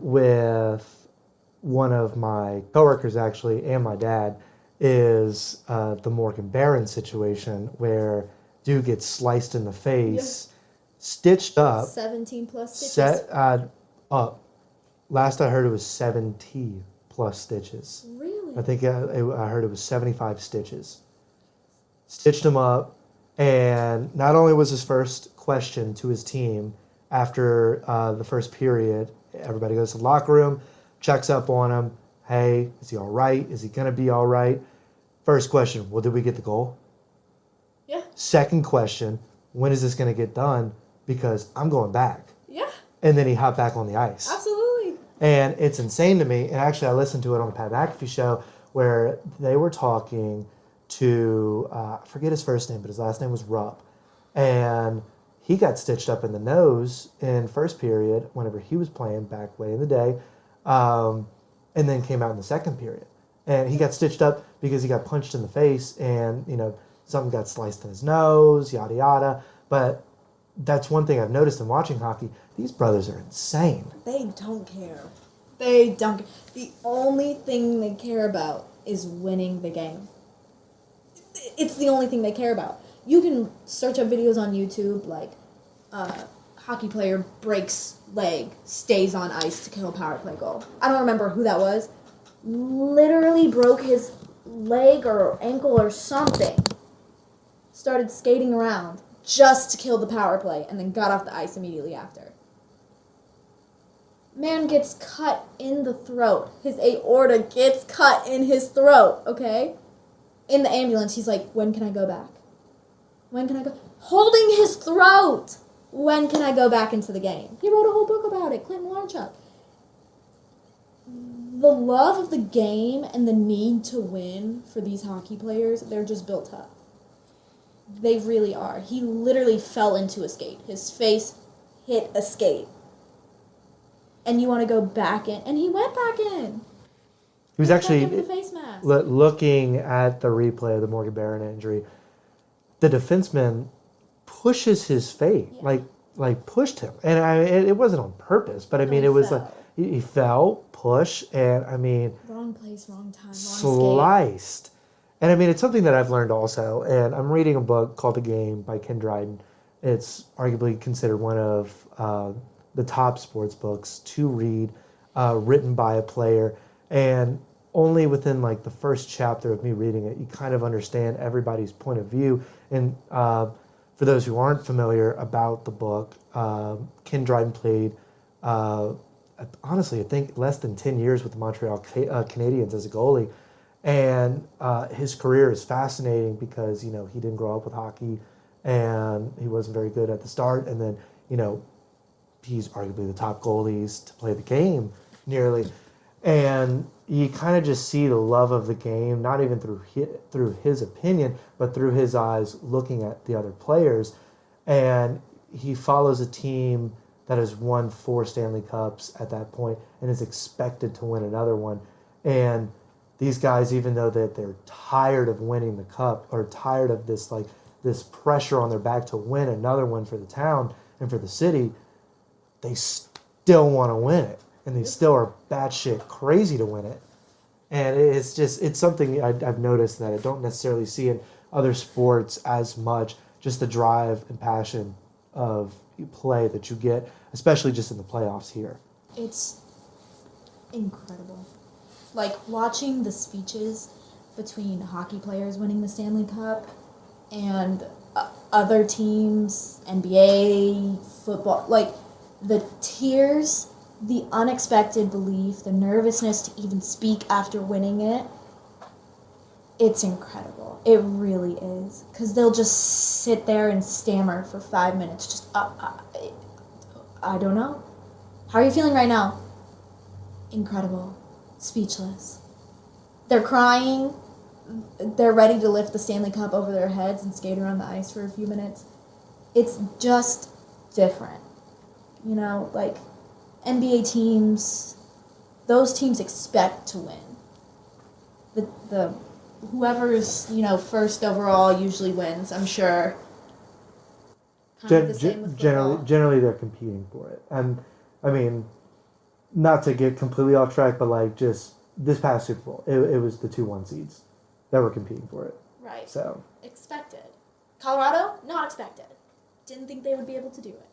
with one of my coworkers actually and my dad is the Morgan Barron situation where dude gets sliced in the face, stitched up. 17 plus stitches. Last I heard it was 70 plus stitches. Really? I think I heard it was 75 stitches. Stitched him up, and not only was his first question to his team after the first period, everybody goes to the locker room, checks up on him. Hey, is he all right? Is he going to be all right? First question, well, did we get the goal? Yeah. Second question, when is this going to get done? Because I'm going back. Yeah. And then he hopped back on the ice. Absolutely. And it's insane to me. And actually, I listened to it on the Pat McAfee show where they were talking to, I forget his first name, but his last name was Rupp. And he got stitched up in the nose in first period whenever he was playing back way in the day, and then came out in the second period. And he got stitched up because he got punched in the face and, something got sliced in his nose, yada, yada. But that's one thing I've noticed in watching hockey. These brothers are insane. They don't care. They don't care. The only thing they care about is winning the game. It's the only thing they care about. You can search up videos on YouTube like hockey player breaks leg, stays on ice to kill a power play goal. I don't remember who that was. Literally broke his leg or ankle or something. Started skating around just to kill the power play and then got off the ice immediately after. Man gets cut in the throat. His aorta gets cut in his throat, okay? In the ambulance, he's like, when can I go back? When can I go? Holding his throat. When can I go back into the game? He wrote a whole book about it, Clinton Larchuk. The love of the game and the need to win for these hockey players, they're just built up. They really are. He literally fell into a skate. His face hit a skate. And you want to go back in. And he went back in. He was actually back in with the face mask. looking at the replay of the Morgan Barron injury. The defenseman pushes his face, like pushed him, and it wasn't on purpose, but I mean it was fell. like he fell, push, and I mean wrong place, wrong time, wrong sliced. And I mean it's something that I've learned also, and I'm reading a book called The Game by Ken Dryden. It's arguably considered one of the top sports books to read, written by a player, and only within like the first chapter of me reading it, you kind of understand everybody's point of view. And for those who aren't familiar about the book, Ken Dryden played, honestly, I think less than 10 years with the Montreal Canadiens as a goalie. And his career is fascinating because, he didn't grow up with hockey and he wasn't very good at the start. And then, he's arguably the top goalies to play the game nearly. And you kind of just see the love of the game, not even through his opinion, but through his eyes looking at the other players. And he follows a team that has won 4 Stanley Cups at that point and is expected to win another one. And these guys, even though that they're tired of winning the cup or tired of this pressure on their back to win another one for the town and for the city, they still want to win it. And they still are batshit crazy to win it. And it's something I've noticed that I don't necessarily see in other sports as much, just the drive and passion of play that you get, especially just in the playoffs here. It's incredible. Like, watching the speeches between hockey players winning the Stanley Cup and other teams, NBA, football, like, the tears, the unexpected belief, the nervousness to even speak after winning it, it's incredible. It really is. Because they'll just sit there and stammer for 5 minutes. Just, I don't know. How are you feeling right now? Incredible. Speechless. They're crying. They're ready to lift the Stanley Cup over their heads and skate around the ice for a few minutes. It's just different. Like NBA teams, those teams expect to win. The whoever's, first overall usually wins, I'm sure. Generally they're competing for it. And I mean, not to get completely off track, but like just this past Super Bowl, it was the 2-1 seeds that were competing for it. Right. So expected. Colorado, not expected. Didn't think they would be able to do it.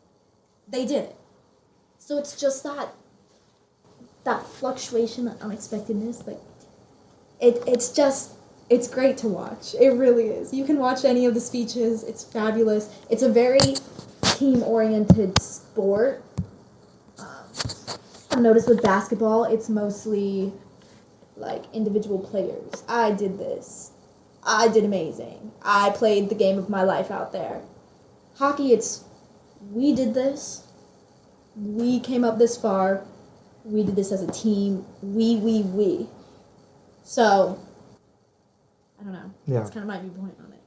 They did it. So it's just that fluctuation, that unexpectedness, like it's great to watch. It really is. You can watch any of the speeches. It's fabulous. It's a very team-oriented sport. I've noticed with basketball, it's mostly like individual players. I did this. I did amazing. I played the game of my life out there. Hockey, it's we did this. We came up this far. We did this as a team. We. So, I don't know. Yeah. That's kind of my viewpoint on it.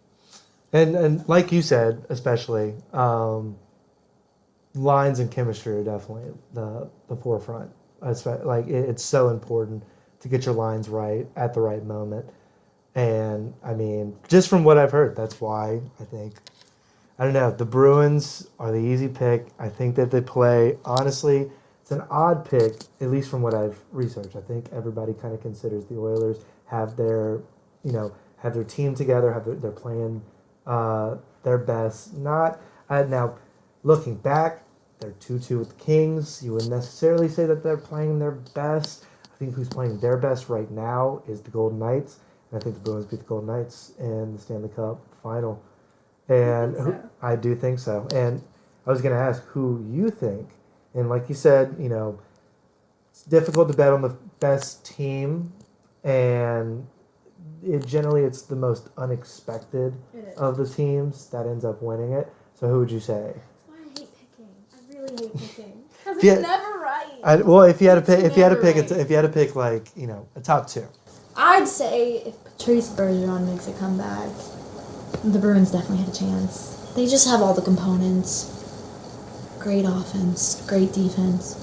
And like you said, especially, lines and chemistry are definitely the forefront. Like it's so important to get your lines right at the right moment. And I mean, just from what I've heard, that's why I think, I don't know, the Bruins are the easy pick. I think that they play, honestly, it's an odd pick, at least from what I've researched. I think everybody kind of considers the Oilers have their team together, they're playing their best. Now, looking back, they're 2-2 with the Kings. You wouldn't necessarily say that they're playing their best. I think who's playing their best right now is the Golden Knights. And I think the Bruins beat the Golden Knights in the Stanley Cup final. And I do think so. And I was going to ask who you think. And like you said, it's difficult to bet on the best team. And generally it's the most unexpected It is. of the teams that ends up winning it. So who would you say? That's why I hate picking. I really hate picking because Yeah. it's never right. Well, if you had to It's pick, if you had to never pick, right. if you had to pick, like a top two. I'd say if Patrice Bergeron makes a comeback, the Bruins definitely had a chance. They just have all the components. Great offense, great defense,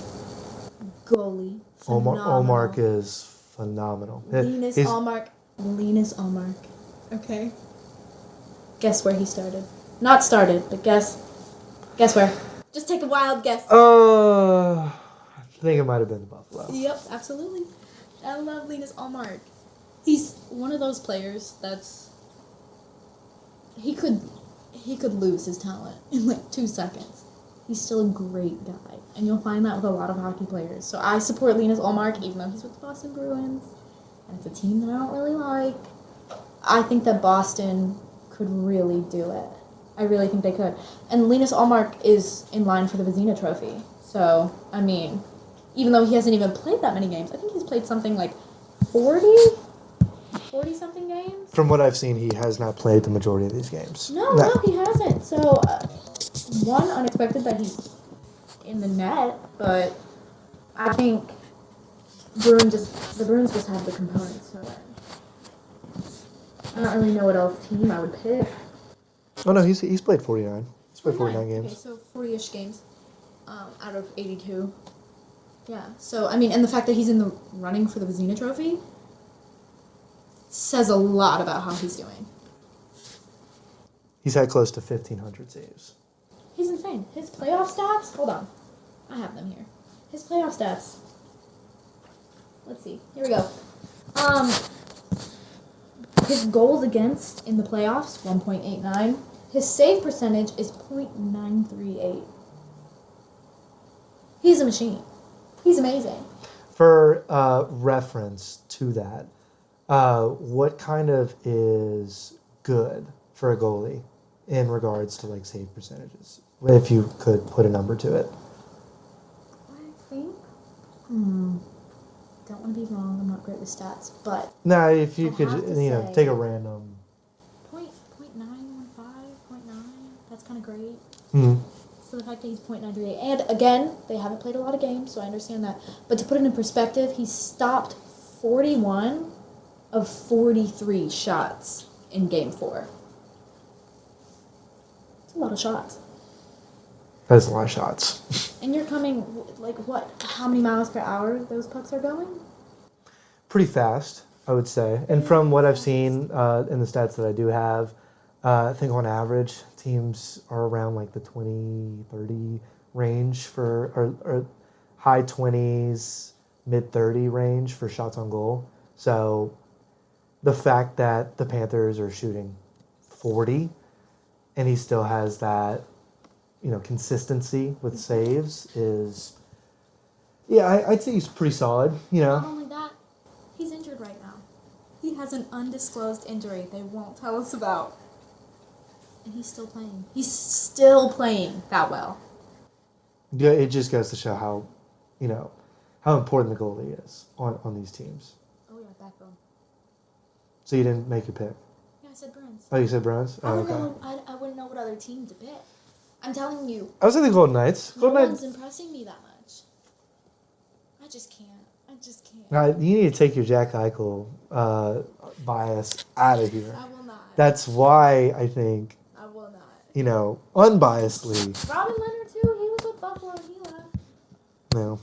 goalie, phenomenal. Olmark is phenomenal. Linus Allmark. Okay. Guess where he started? Not started, but guess where? Just take a wild guess. I think it might have been the Buffalo. Yep, absolutely. I love Linus Allmark. He's one of those players that's he could lose his talent in like 2 seconds. He's still a great guy, and you'll find that with a lot of hockey players. So I support Linus Allmark, even though he's with the Boston Bruins, and it's a team that I don't really like. I think that Boston could really do it. I really think they could. And Linus Allmark is in line for the Vezina Trophy. So, I mean, even though he hasn't even played that many games, I think he's played something like 40-something games. From what I've seen, he has not played the majority of these games. No, he hasn't. So, one, unexpected that he's in the net, but I think the Bruins just have the components to win. I don't really know what else team I would pick. Oh no, he's played 49. He's played 49 games. Okay, so 40-ish games out of 82. Yeah, so, I mean, and the fact that he's in the running for the Vezina Trophy says a lot about how he's doing. He's had close to 1,500 saves. He's insane. His playoff stats, hold on. I have them here. His playoff stats. Let's see. Here we go. His goals against in the playoffs, 1.89. His save percentage is .938. He's a machine. He's amazing. For reference to that, what kind of is good for a goalie in regards to like save percentages? If you could put a number to it. I think. Don't want to be wrong. I'm not great with stats, but. No, if you I'll could, have to say take a random. .915, .9. That's kind of great. Mm-hmm. So the fact that he's .938, and again, they haven't played a lot of games, so I understand that. But to put it in perspective, he stopped 41 of 43 shots in Game 4. It's a lot of shots. That's a lot of shots. And you're coming, like, what? How many miles per hour those pucks are going? Pretty fast, I would say. And from what I've seen in the stats that I do have, I think on average, teams are around like the 20, 30 range or high 20s, mid 30 range for shots on goal. So the fact that the Panthers are shooting 40 and he still has that, consistency with saves is, I'd say he's pretty solid, Not only that, he's injured right now. He has an undisclosed injury they won't tell us about. And he's still playing. He's still playing that well. Yeah, it just goes to show how, how important the goalie is on these teams. Oh yeah, backbone. So you didn't make your pick? Yeah, I said Bruins. Oh, you said Bruins? Oh, I okay. wouldn't know what other team to pick. I'm telling you. I was in the Golden Knights. No one's impressing me that much. I just can't. You need to take your Jack Eichel bias out of here. I will not. That's why I think, I will not. unbiasedly. Robin Leonard too. He was with Buffalo and he left. No.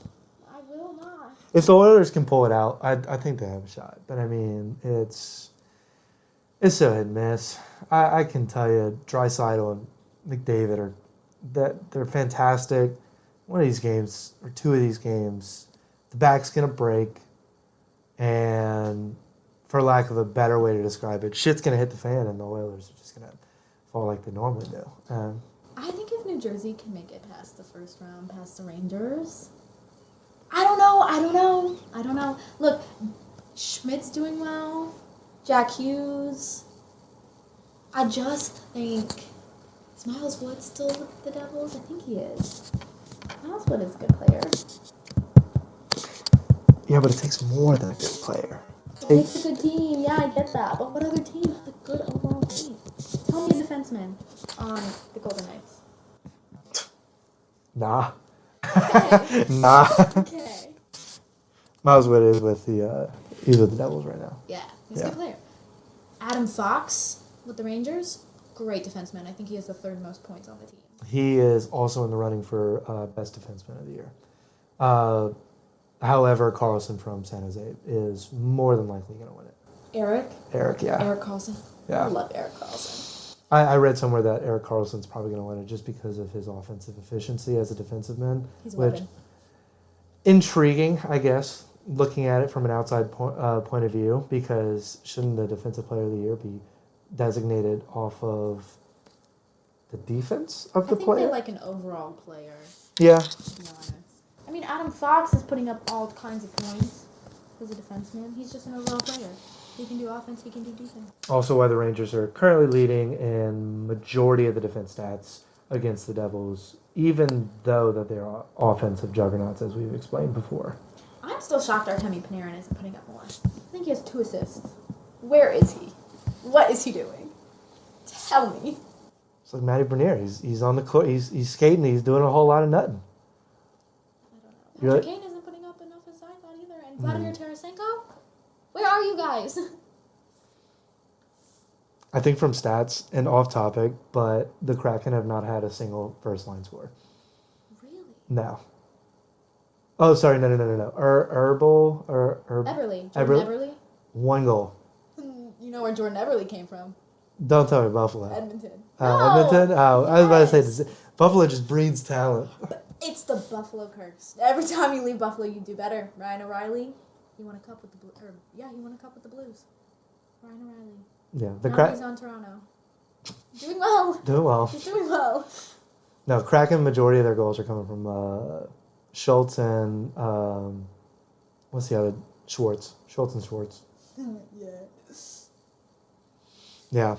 I will not. If the Oilers can pull it out, I think they have a shot. But I mean, it's so hit and miss. I can tell you, Draisaitl and McDavid they're fantastic. One of these games or two of these games, the back's gonna break, and for lack of a better way to describe it, shit's gonna hit the fan, and the Oilers are just gonna fall like they normally do. I think if New Jersey can make it past the first round, past the Rangers, I don't know. Look, Schmidt's doing well. Jack Hughes. I just think, is Miles Wood still with the Devils? I think he is. Miles Wood is a good player. Yeah, but it takes more than a good player. It takes a good team. Yeah, I get that. But what other team has a good overall team? Tell me a defenseman on the Golden Knights. Nah. Okay. Nah. Okay. Miles Wood is with he's with the Devils right now. Yeah, he's a good player. Adam Fox with the Rangers, great defenseman. I think he has the third most points on the team. He is also in the running for best defenseman of the year. However, Carlson from San Jose is more than likely going to win it. Eric, yeah. Eric Carlson. Yeah. I love Eric Carlson. I read somewhere that Eric Carlson's probably going to win it just because of his offensive efficiency as a defensive man. He's a which weapon. Intriguing, I guess, looking at it from an outside point of view, because shouldn't the defensive player of the year be designated off of the defense of the player? I think they like an overall player. Yeah. To be honest. I mean, Adam Fox is putting up all kinds of points as a defenseman. He's just an overall player. He can do offense, he can do defense. Also why the Rangers are currently leading in majority of the defense stats against the Devils, even though that they're offensive juggernauts, as we've explained before. I'm still shocked Artemi Panarin isn't putting up more. I think he has 2 assists. Where is he? What is he doing? Tell me. It's like Matty Bernier. He's on the court. He's skating. He's doing a whole lot of nothing. I don't know. Patrick Kane isn't putting up enough as I thought either. And Vladimir Tarasenko? Where are you guys? I think from stats and off topic, but the Kraken have not had a single first line score. Really? No. Oh, sorry. No. Herbal. Jordan Eberle? Eberle? 1 goal. You know where Jordan Eberle came from? Don't tell me Buffalo. Edmonton. Edmonton? Oh, I was about to say, Buffalo just breeds talent. It's the Buffalo curse. Every time you leave Buffalo, you do better. Ryan O'Reilly, he won a cup with the Blues. He won a cup with the Blues. Ryan O'Reilly. Yeah, Now he's on Toronto. Doing well. Doing well. He's doing well. No, Kraken, majority of their goals are coming from Schultz and what's the other? Schwartz. Schultz and Schwartz. Yeah. Yeah.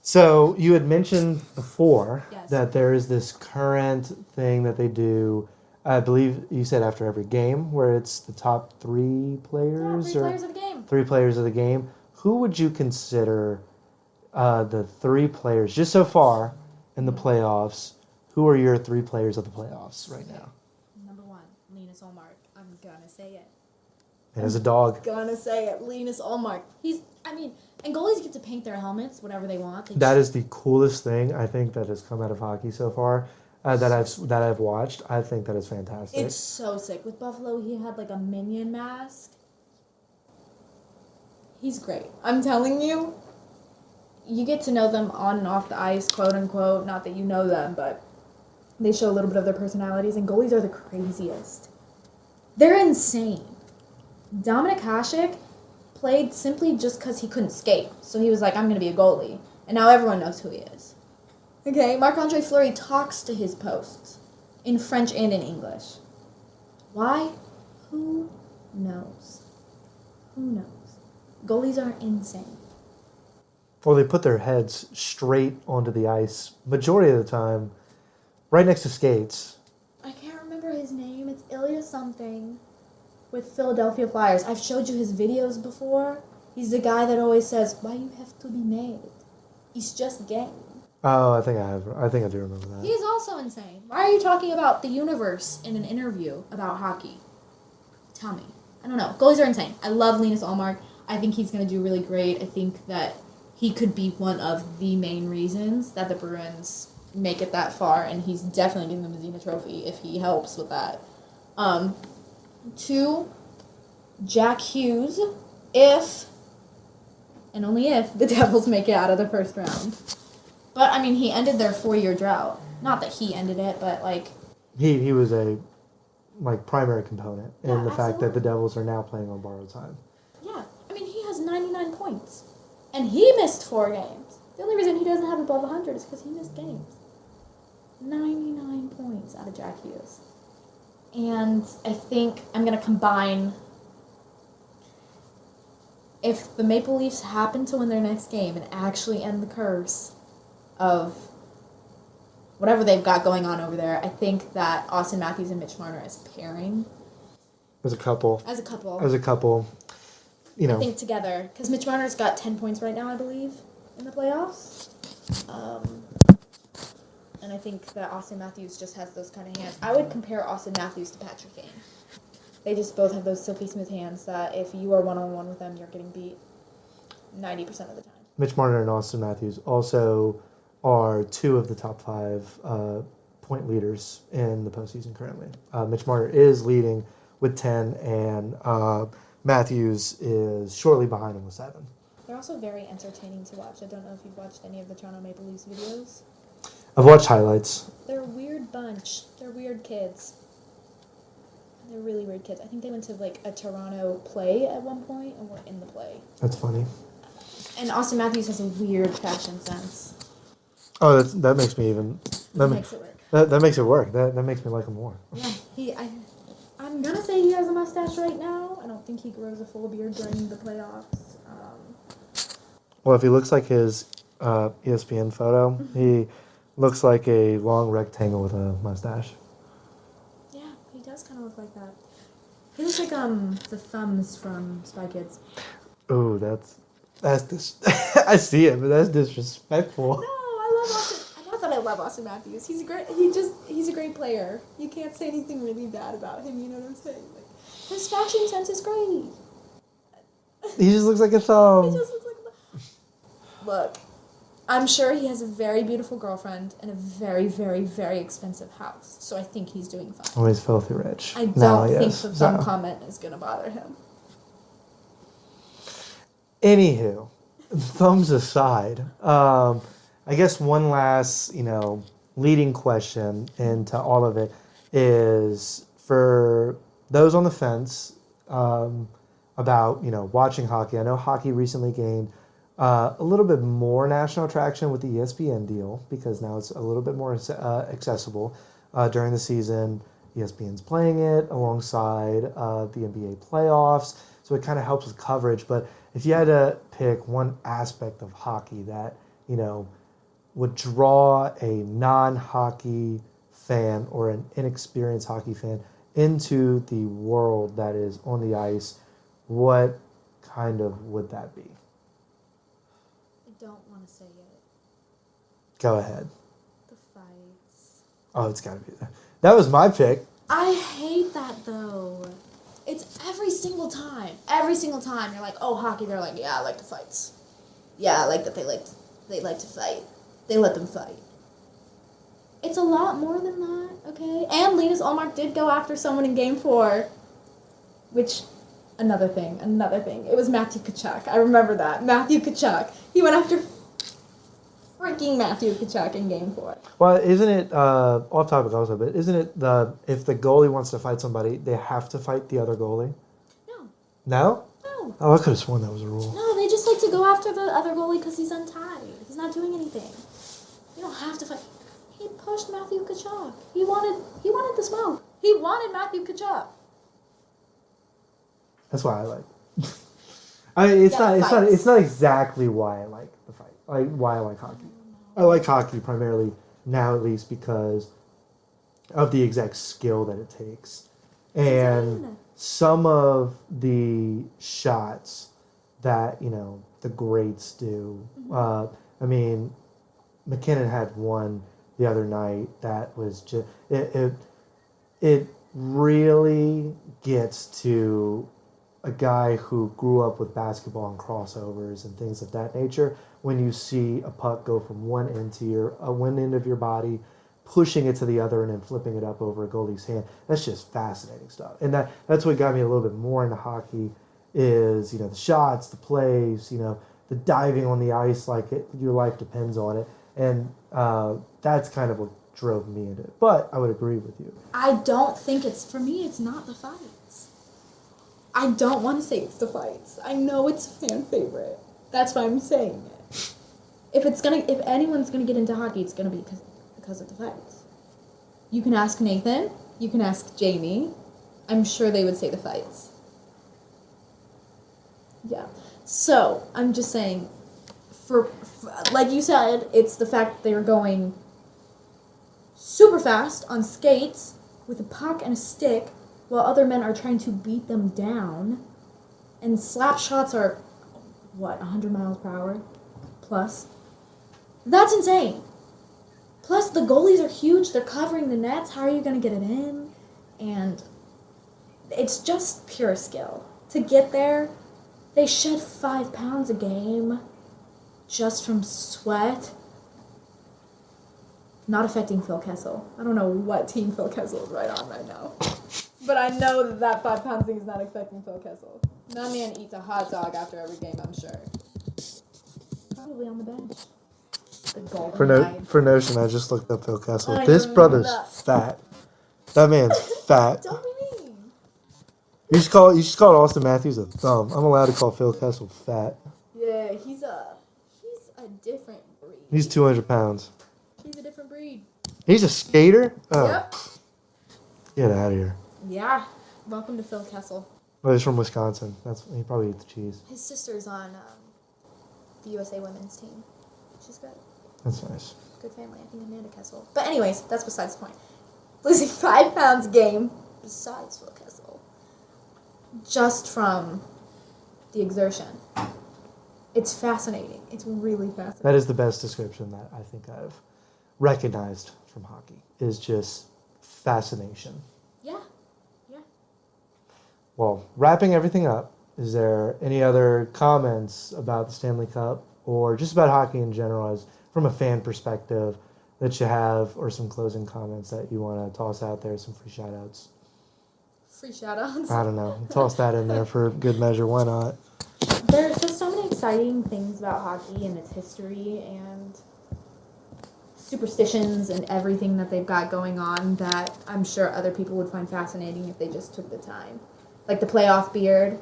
So you had mentioned before Yes. that there is this current thing that they do. I believe you said after every game, where it's the top 3 players. Yeah, 3 players of the game. 3 players of the game. Who would you consider the 3 players just so far in the playoffs? Who are your 3 players of the playoffs right now? Number 1, Linus Ullmark. I'm gonna say it. And as a dog. Gonna say it. Linus Ullmark. And goalies get to paint their helmets whatever they want. That is the coolest thing I think that has come out of hockey so far that I've watched. I think that is fantastic. It's so sick. With Buffalo, he had like a minion mask. He's great. I'm telling you, you get to know them on and off the ice, quote unquote. Not that you know them, but they show a little bit of their personalities. And goalies are the craziest. They're insane. Dominic Hasek played simply just because he couldn't skate. So he was like, I'm going to be a goalie. And now everyone knows who he is. Okay, Marc-Andre Fleury talks to his posts in French and in English. Why? Who knows? Who knows? Goalies are insane. Or they put their heads straight onto the ice, majority of the time, right next to skates. I can't remember his name. It's Ilya something with Philadelphia Flyers. I've showed you his videos before. He's the guy that always says, why you have to be made? It's just game. Oh, I think I do remember that. He's also insane. Why are you talking about the universe in an interview about hockey? Tell me. I don't know. Goalies are insane. I love Linus Ullmark. I think he's going to do really great. I think that he could be one of the main reasons that the Bruins make it that far, and he's definitely getting the Vezina Trophy if he helps with that. 2, Jack Hughes, if, and only if, the Devils make it out of the first round. But, I mean, he ended their 4-year drought. Not that he ended it, but, like... He was a, primary component in the fact that the absolutely. Devils are now playing on borrowed time. Yeah. I mean, he has 99 points. And he missed 4 games. The only reason he doesn't have above 100 is because he missed games. 99 points out of Jack Hughes. And I think I'm going to combine... If the Maple Leafs happen to win their next game and actually end the curse of whatever they've got going on over there, I think that Austin Matthews and Mitch Marner as a pairing. As a couple. As a couple. you I know, think together, because Mitch Marner's got 10 points right now, I believe, in the playoffs. And I think that Austin Matthews just has those kind of hands. I would compare Austin Matthews to Patrick Kane. They just both have those silky smooth hands that if you are one-on-one with them, you're getting beat 90% of the time. Mitch Marner and Austin Matthews also are two of the top 5 point leaders in the postseason currently. Mitch Marner is leading with 10, and Matthews is shortly behind him with 7. They're also very entertaining to watch. I don't know if you've watched any of the Toronto Maple Leafs videos. I've watched highlights. They're a weird bunch. They're weird kids. They're really weird kids. I think they went to like a Toronto play at one point and were in the play. That's funny. And Austin Matthews has a weird fashion sense. Oh, that makes me even. That makes it work. That makes it work. That makes me like him more. Yeah, I'm gonna say he has a mustache right now. I don't think he grows a full beard during the playoffs. Well, if he looks like his ESPN photo, he looks like a long rectangle with a mustache. Yeah, he does kind of look like that. He looks like the thumbs from Spy Kids. Ooh, that's I see it, but that's disrespectful. No, I love Austin. Not that I love Austin Matthews. He's a great player. You can't say anything really bad about him. You know what I'm saying? Like, his fashion sense is great. He just looks like a thumb. He just looks like Look, I'm sure he has a very beautiful girlfriend and a very, very, very expensive house. So I think he's doing fine. Oh, he's filthy rich. I don't think the thumb comment is gonna bother him. Anywho, thumbs aside, I guess one last, leading question into all of it is for those on the fence about, watching hockey. I know hockey recently gained a little bit more national traction with the ESPN deal because now it's a little bit more accessible. During the season, ESPN's playing it alongside the NBA playoffs, so it kind of helps with coverage. But if you had to pick one aspect of hockey that, would draw a non-hockey fan or an inexperienced hockey fan into the world that is on the ice, what kind of would that be? I don't want to say it. Go ahead. The fights. Oh, it's got to be that. That was my pick. I hate that, though. It's every single time. Every single time you're like, oh, hockey. They're like, yeah, I like the fights. Yeah, I like that they like to fight. They let them fight. It's a lot more than that, okay? And Linus Ullmark did go after someone in Game 4, which, another thing. It was Matthew Tkachuk. I remember that. Matthew Tkachuk. He went after freaking Matthew Tkachuk in Game 4. Well, isn't it, off topic also, but isn't it if the goalie wants to fight somebody, they have to fight the other goalie? No. No? No. Oh, I could have sworn that was a rule. No, they just like to go after the other goalie because he's untied. He's not doing anything. You don't have to fight. He pushed Matthew Tkachuk. He wanted the smoke. He wanted Matthew Tkachuk. That's why I like. It's not exactly why I like the fight. Like why I like hockey. I like hockey primarily now, at least because of the exact skill that it takes, and some of the shots that the greats do. I mean, McKinnon had one the other night that was just it really gets to a guy who grew up with basketball and crossovers and things of that nature. When you see a puck go from one end of your body, pushing it to the other and then flipping it up over a goalie's hand, that's just fascinating stuff. And that's what got me a little bit more into hockey is the shots, the plays, the diving on the ice like your life depends on it. And that's kind of what drove me into it. But I would agree with you. I don't think for me, it's not the fights. I don't want to say it's the fights. I know it's a fan favorite. That's why I'm saying it. If anyone's gonna get into hockey, it's gonna be because of the fights. You can ask Nathan. You can ask Jamie. I'm sure they would say the fights. Yeah. So I'm just saying, for like you said, it's the fact that they're going super fast on skates with a puck and a stick while other men are trying to beat them down. And slap shots are, 100 miles per hour plus? That's insane. Plus, the goalies are huge. They're covering the nets. How are you going to get it in? And it's just pure skill. To get there, they shed 5 pounds a game just from sweat. Not affecting Phil Kessel. I don't know what team Phil Kessel is right on right now. But I know that 5 pound thing is not affecting Phil Kessel. That man eats a hot dog after every game, I'm sure. Probably on the bench. The Golden Knights. For notion, I just looked up Phil Kessel. I This know brother's that. fat. That man's fat. Don't be mean. You should call Austin Matthews a thumb. I'm allowed to call Phil Kessel fat. Yeah, he's a different breed. He's 200 pounds. He's a different breed. He's a skater? Oh, Yep. get out of here. Yeah. Welcome to Phil Kessel. Well, he's from Wisconsin. He probably eats cheese. His sister's on the USA women's team. She's good. That's nice. Good family. I think Amanda Kessel. But anyways, that's besides the point. Losing 5 pounds a game, besides Phil Kessel, just from the exertion. It's fascinating. It's really fascinating. That is the best description that I think I've recognized from hockey, is just fascination. Yeah. Yeah. Well, wrapping everything up, is there any other comments about the Stanley Cup or just about hockey in general, as from a fan perspective, that you have, or some closing comments that you want to toss out there, some free shout-outs? Free shout-outs. I don't know. Toss that in there for good measure. Why not? There's just so many exciting things about hockey and its history and superstitions and everything that they've got going on that I'm sure other people would find fascinating if they just took the time. Like the playoff beard.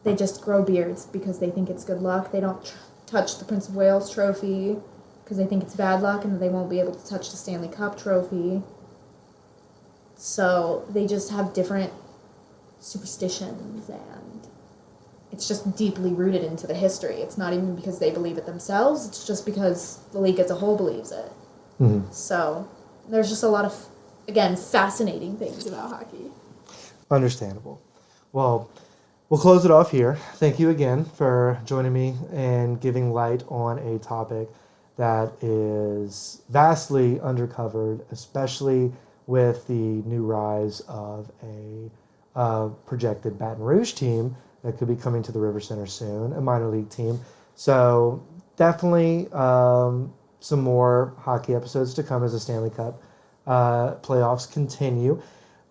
They just grow beards because they think it's good luck. They don't touch the Prince of Wales trophy because they think it's bad luck and they won't be able to touch the Stanley Cup trophy. So they just have different superstitions, and it's just deeply rooted into the history. It's not even because they believe it themselves. It's just because the league as a whole believes it. Mm-hmm. So there's just a lot of, again, fascinating things about hockey. Understandable. Well, we'll close it off here. Thank you again for joining me and giving light on a topic that is vastly undercovered, especially with the new rise of a projected Baton Rouge team that could be coming to the River Center soon, a minor league team. So definitely some more hockey episodes to come as the Stanley Cup playoffs continue.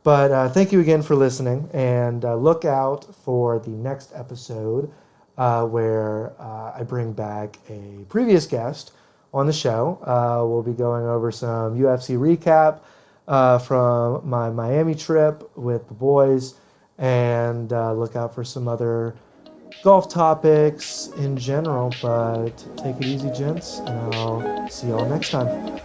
But thank you again for listening, and look out for the next episode where I bring back a previous guest on the show. We'll be going over some UFC recap from my Miami trip with the boys, and look out for some other golf topics in general. But take it easy, gents, and I'll see y'all next time.